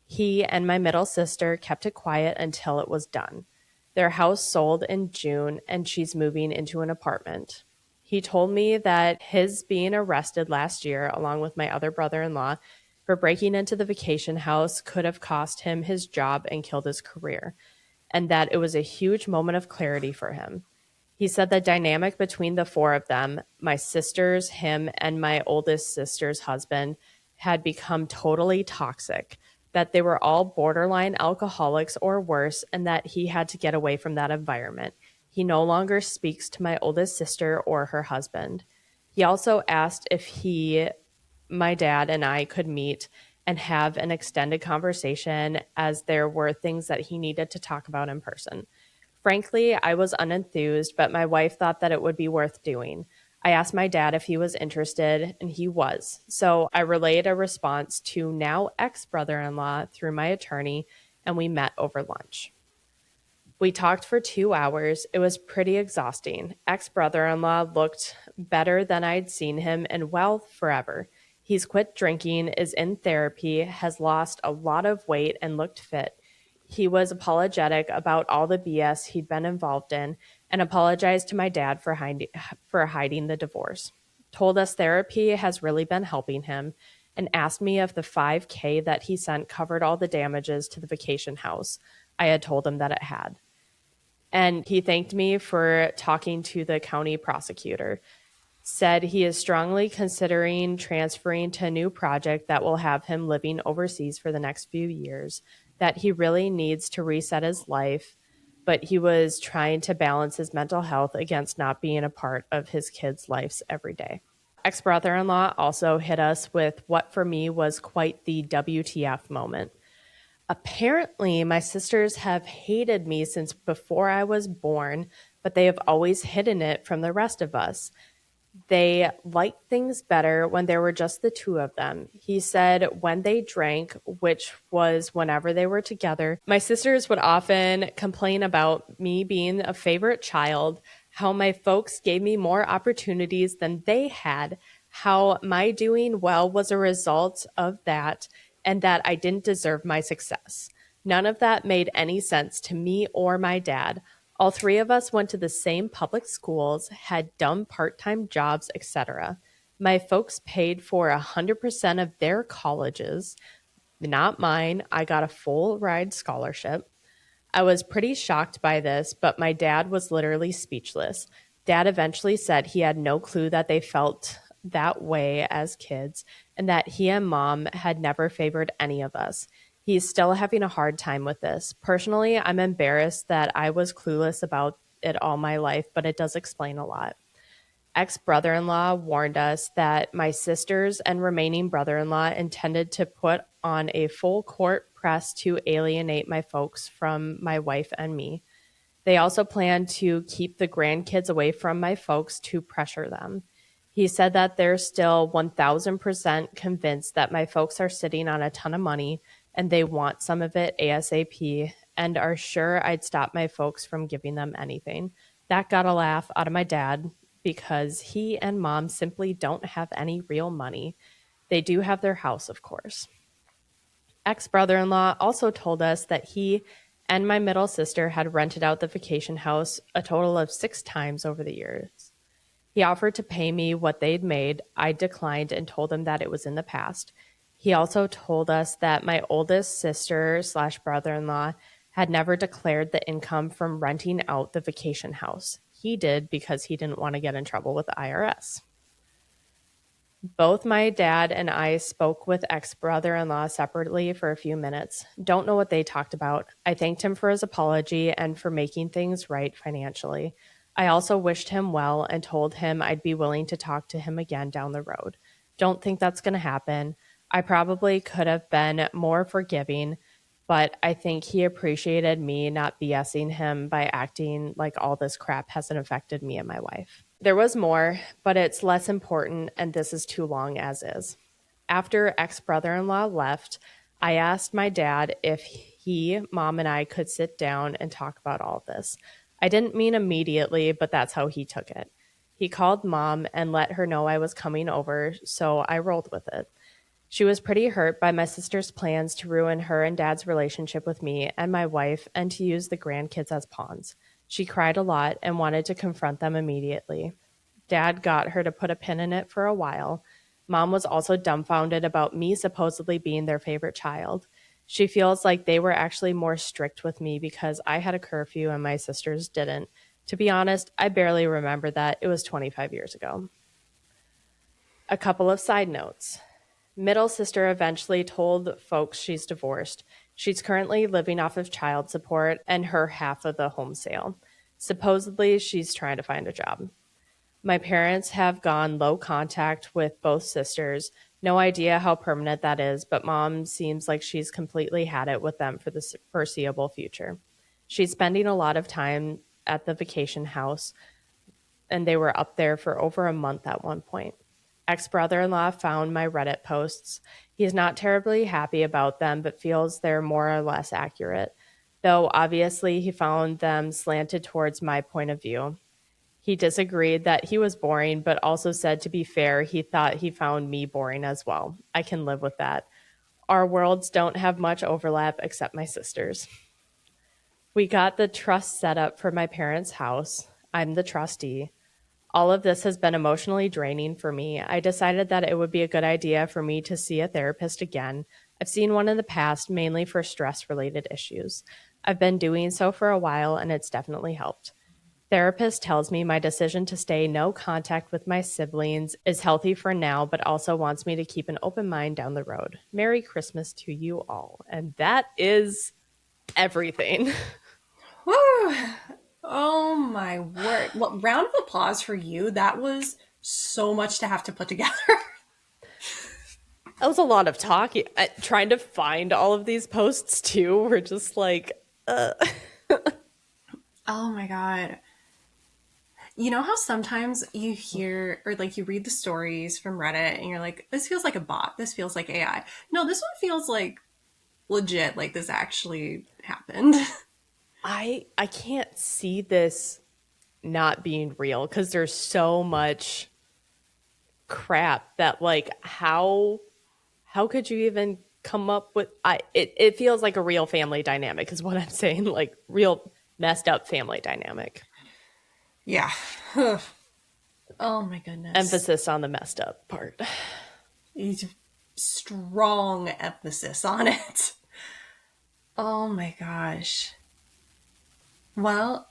He and my middle sister kept it quiet until it was done. Their house sold in June and she's moving into an apartment. He told me that his being arrested last year, along with my other brother in law, for breaking into the vacation house could have cost him his job and killed his career, and that it was a huge moment of clarity for him. He said the dynamic between the four of them, my sisters, him, and my oldest sister's husband, had become totally toxic, that they were all borderline alcoholics or worse, and that he had to get away from that environment. He no longer speaks to my oldest sister or her husband. He also asked if my dad, and I could meet and have an extended conversation, as there were things that he needed to talk about in person. Frankly, I was unenthused, but my wife thought that it would be worth doing. I asked my dad if he was interested, and he was. So I relayed a response to now ex brother in law through my attorney, and we met over lunch. We talked for 2 hours. It was pretty exhausting. Ex brother in law looked better than I'd seen him in, well, forever. He's quit drinking, is in therapy, has lost a lot of weight, and looked fit. He was apologetic about all the BS he'd been involved in and apologized to my dad for hiding the divorce. Told us therapy has really been helping him and asked me if the 5K that he sent covered all the damages to the vacation house. I had told him that it had. And he thanked me for talking to the county prosecutor. Said he is strongly considering transferring to a new project that will have him living overseas for the next few years, that he really needs to reset his life, but he was trying to balance his mental health against not being a part of his kids' lives every day. Ex brother in law also hit us with what for me was quite the WTF moment. Apparently, my sisters have hated me since before I was born, but they have always hidden it from the rest of us. They liked things better when there were just the two of them. He said when they drank, which was whenever they were together, my sisters would often complain about me being a favorite child, how my folks gave me more opportunities than they had, how my doing well was a result of that, and that I didn't deserve my success. None of that made any sense to me or my dad. All three of us went to the same public schools, had dumb part-time jobs, etc. My folks paid for 100% of their colleges, not mine. I got a full ride scholarship. I was pretty shocked by this, but my dad was literally speechless. Dad eventually said he had no clue that they felt that way as kids and that he and mom had never favored any of us. He's still having a hard time with this. Personally, I'm embarrassed that I was clueless about it all my life, but it does explain a lot. Ex brother in law warned us that my sisters and remaining brother in law intended to put on a full court press to alienate my folks from my wife and me. They also planned to keep the grandkids away from my folks to pressure them. He said that they're still 1000% convinced that my folks are sitting on a ton of money and they want some of it ASAP and are sure I'd stop my folks from giving them anything. That got a laugh out of my dad because he and mom simply don't have any real money. They do have their house, of course. Ex brother in law also told us that he and my middle sister had rented out the vacation house a total of 6 times over the years. He offered to pay me what they'd made. I declined and told him that it was in the past. He also told us that my oldest sister slash brother-in-law had never declared the income from renting out the vacation house. He did because he didn't want to get in trouble with the IRS. Both my dad and I spoke with ex-brother-in-law separately for a few minutes. Don't know what they talked about. I thanked him for his apology and for making things right financially. I also wished him well and told him I'd be willing to talk to him again down the road. Don't think that's going to happen. I probably could have been more forgiving, but I think he appreciated me not BSing him by acting like all this crap hasn't affected me and my wife. There was more, but it's less important, and this is too long as is. After ex-brother-in-law left, I asked my dad if he, mom, and I could sit down and talk about all this. I didn't mean immediately, but that's how he took it. He called mom and let her know I was coming over, so I rolled with it. She was pretty hurt by my sister's plans to ruin her and dad's relationship with me and my wife and to use the grandkids as pawns. She cried a lot and wanted to confront them immediately. Dad got her to put a pin in it for a while. Mom was also dumbfounded about me supposedly being their favorite child. She feels like they were actually more strict with me because I had a curfew and my sisters didn't. To be honest, I barely remember that. It was 25 years ago. A couple of side notes. Middle sister eventually told folks she's divorced. She's currently living off of child support and her half of the home sale. Supposedly, she's trying to find a job. My parents have gone low contact with both sisters. No idea how permanent that is, but mom seems like she's completely had it with them for the foreseeable future. She's spending a lot of time at the vacation house, and they were up there for over a month at one point. Ex brother in law found my Reddit posts. He's not terribly happy about them, but feels they're more or less accurate, though obviously he found them slanted towards my point of view. He disagreed that he was boring, but also said to be fair, he thought he found me boring as well. I can live with that. Our worlds don't have much overlap except my sister's. We got the trust set up for my parents' house. I'm the trustee. All of this has been emotionally draining for me. I decided that it would be a good idea for me to see a therapist again. I've seen one in the past, mainly for stress related issues. I've been doing so for a while, and it's definitely helped. Therapist tells me my decision to stay no contact with my siblings is healthy for now, but also wants me to keep an open mind down the road. Merry Christmas to you all. And that is everything. Woo! Oh my word. Well, round of applause for you. That was so much to have to put together. That was a lot of talking. Trying to find all of these posts too. We're just like, Oh my God. You know how sometimes you hear or like you read the stories from Reddit and you're like, this feels like a bot. This feels like AI. No, this one feels like legit, like this actually happened. I can't see this not being real because there's so much crap that like how could you even come up with it feels like a real family dynamic is what I'm saying, like real messed up family dynamic. Yeah. Oh my goodness. Emphasis on the messed up part. He's strong emphasis on it. Oh my gosh. Well,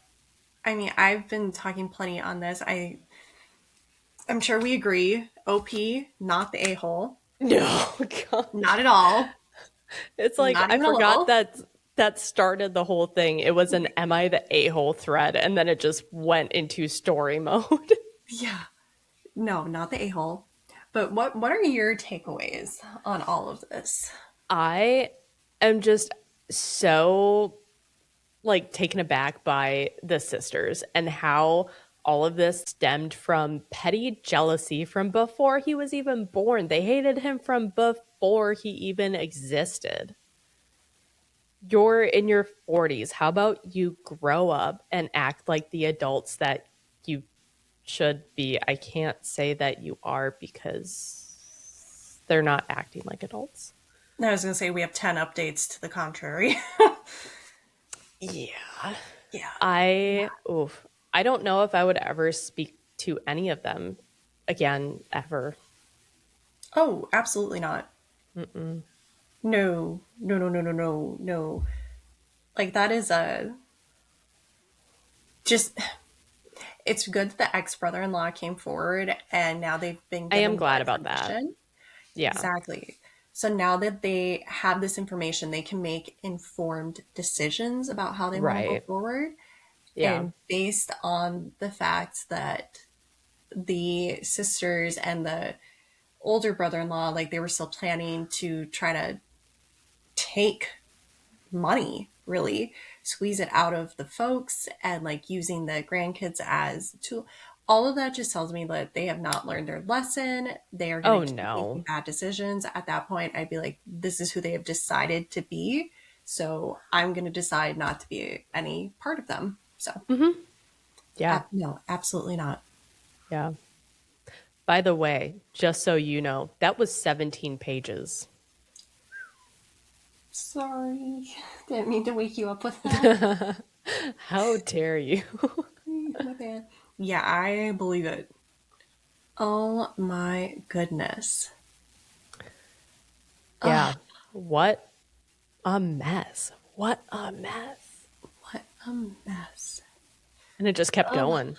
I mean, I've been talking plenty on this. I'm sure we agree. OP, not the a-hole. No, God. Not at all. It's like Not I even a forgot little. that started the whole thing. It was an am I the a-hole thread and then it just went into story mode. Yeah. No, not the a-hole. But what are your takeaways on all of this? I am just so like taken aback by the sisters and how all of this stemmed from petty jealousy from before he was even born. They hated him from before he even existed. You're in your 40s. How about you grow up and act like the adults that you should be? I can't say that you are because they're not acting like adults. I was going to say we have 10 updates to the contrary. Yeah. Yeah. I don't know if I would ever speak to any of them again ever. Oh, absolutely not. No, no, no, no, no, no, no. Like that is a just it's good that the ex brother in law came forward and now they've been I am given more glad about that. information. Yeah. Exactly. So now that they have this information, they can make informed decisions about how they want to go Right. forward. Yeah. And based on the fact that the sisters and the older brother in law, like they were still planning to try to take money, really squeeze it out of the folks and like using the grandkids as tool. all of that just tells me that they have not learned their lesson. They are going Oh to keep making no. bad decisions. At that point, I'd be like, this is who they have decided to be. So I'm going to decide not to be any part of them. So, Yeah. no, absolutely not. Yeah. By the way, just so you know, that was 17 pages. Sorry. Didn't mean to wake you up with that. How dare you? My bad. Yeah, I believe it. Oh my goodness. Yeah. What a mess. What a mess. What a mess. And it just kept Oh, going.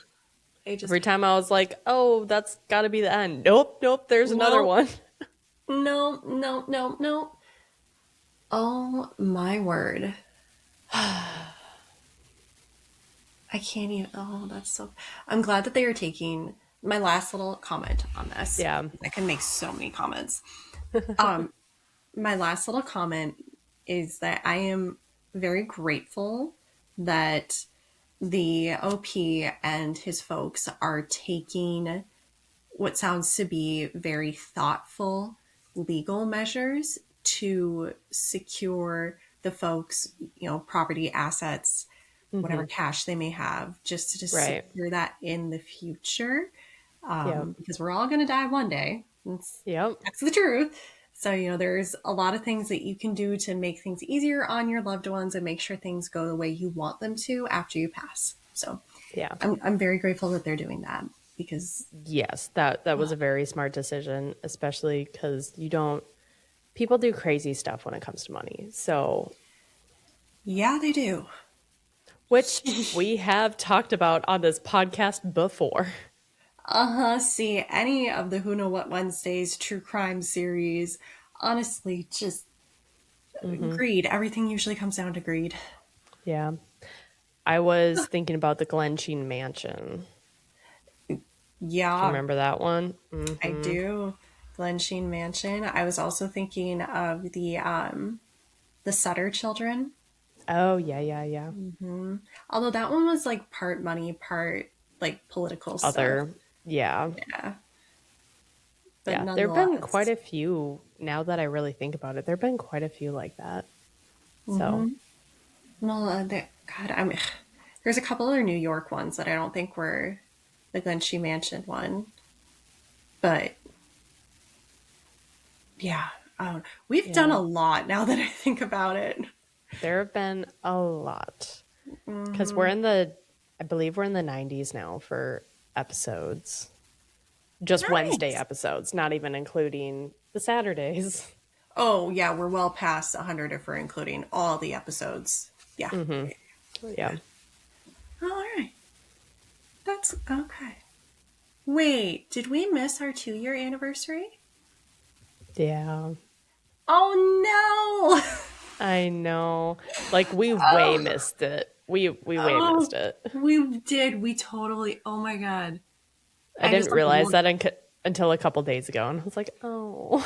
I just, Every time I was like, oh, that's got to be the end. Nope, nope, there's another no, one. no, no, no, no. Oh my word. I can't even. Oh, that's so. I'm glad that they are taking my last little comment on this. Yeah. I can make so many comments. Um, my last little comment is that I am very grateful that the OP and his folks are taking what sounds to be very thoughtful legal measures to secure the folks, property, assets, whatever Hmm. cash they may have, just to Right. secure that in the future. Yep. Because we're all going to die one day. Yep. That's the truth. So, there's a lot of things that you can do to make things easier on your loved ones and make sure things go the way you want them to after you pass. So, Yeah. I'm very grateful that they're doing that because, Yes, that was a very smart decision, especially because you don't people do crazy stuff when it comes to money. So, yeah, they do. which we have talked about on this podcast before. Uh-huh. See, any of the Who Know What Wednesdays true crime series, honestly, just Hmm. greed. Everything usually comes down to greed. Yeah. I was thinking about the Glen Sheen Mansion. Do you Yeah, remember that one? I Hmm. do. Glen Sheen Mansion. I was also thinking of the Sutter children. Oh, yeah, yeah, yeah. Although that one was like part money, part like political stuff. Other, yeah. Yeah. But Yeah. There have been quite nonetheless. a few, now that I really think about it, there have been quite a few like that. So, Well, God, there's a couple other New York ones that I don't think were the Glen She Mansion one. But yeah, we've done yeah, a lot now that I think about it. there have been a lot. Because I believe we're in the 90s now for episodes. Just Wednesday Nice. episodes, not even including the Saturdays. Oh, yeah, we're well past 100 if we're including all the episodes. Yeah. Hmm. Yeah. Yeah. All right. That's okay. Wait, did we miss our 2-year anniversary? Yeah. Oh, no. I know. Like we way Oh, missed it. We way oh, missed it. we did. We totally, oh my God. I I just didn't like realize looked. that until a couple days ago, and I was like, "Oh,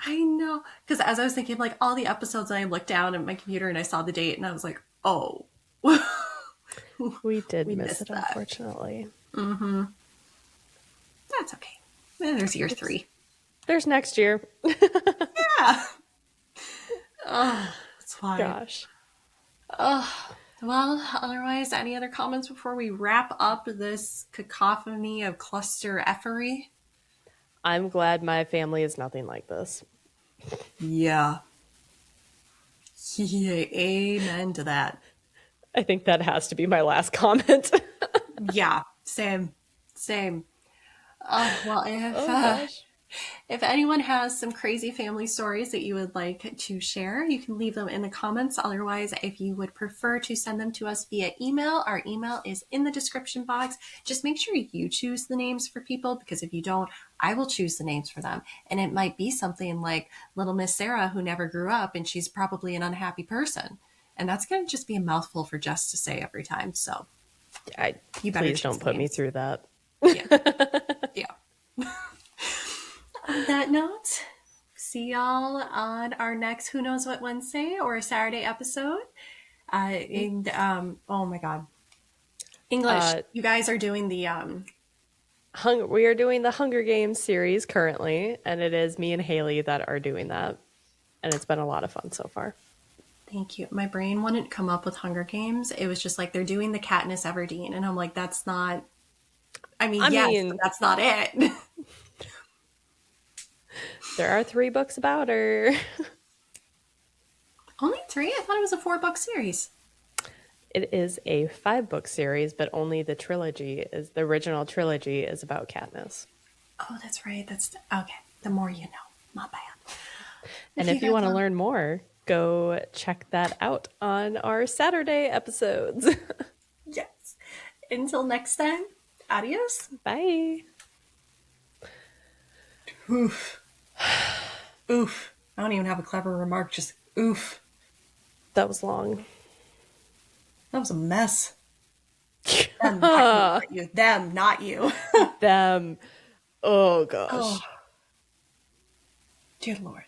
I know. Because as I was thinking, like all the episodes, I looked down at my computer and I saw the date and I was like, oh, we did we miss missed it, that. unfortunately." That's okay. Then there's year It's 3. there's next year. Yeah. Oh, it's fine. Gosh. Oh, well, otherwise, any other comments before we wrap up this cacophony of cluster effery? I'm glad my family is nothing like this. Yeah. Yeah, amen to that. I think that has to be my last comment. Yeah, same. Same. Oh, well, Oh gosh. if anyone has some crazy family stories that you would like to share, you can leave them in the comments. Otherwise, if you would prefer to send them to us via email, our email is in the description box. Just make sure you choose the names for people because if you don't, I will choose the names for them. And it might be something like Little Miss Sarah, who never grew up, and she's probably an unhappy person. And that's going to just be a mouthful for Jess to say every time. So I you better please choose don't the put me names. through that. Yeah. Yeah. On that note, see y'all on our next Who Knows What Wednesday or a Saturday episode. And oh my God, English. Uh You guys are doing We are doing the Hunger Games series currently, and it is me and Haley that are doing that. And it's been a lot of fun so far. Thank you. My brain wouldn't come up with Hunger Games. It was just like they're doing the Katniss Everdeen, and I'm like, that's not. I mean, I yes, but mean, that's not it. there are 3 books about her. Only three? I thought it was a 4-book series. It is a 5-book series, but only the original trilogy is about Katniss. Oh, that's right. That's okay. The more you know. Not bad. And if you want to learn more, go check that out on our Saturday episodes. Yes. Until next time, adios. Bye. Oof. Oof. I don't even have a clever remark, just oof. That was long. That was a mess. Them, not you, not you. Them, not you. Them. Oh, Oh, gosh. dear Lord.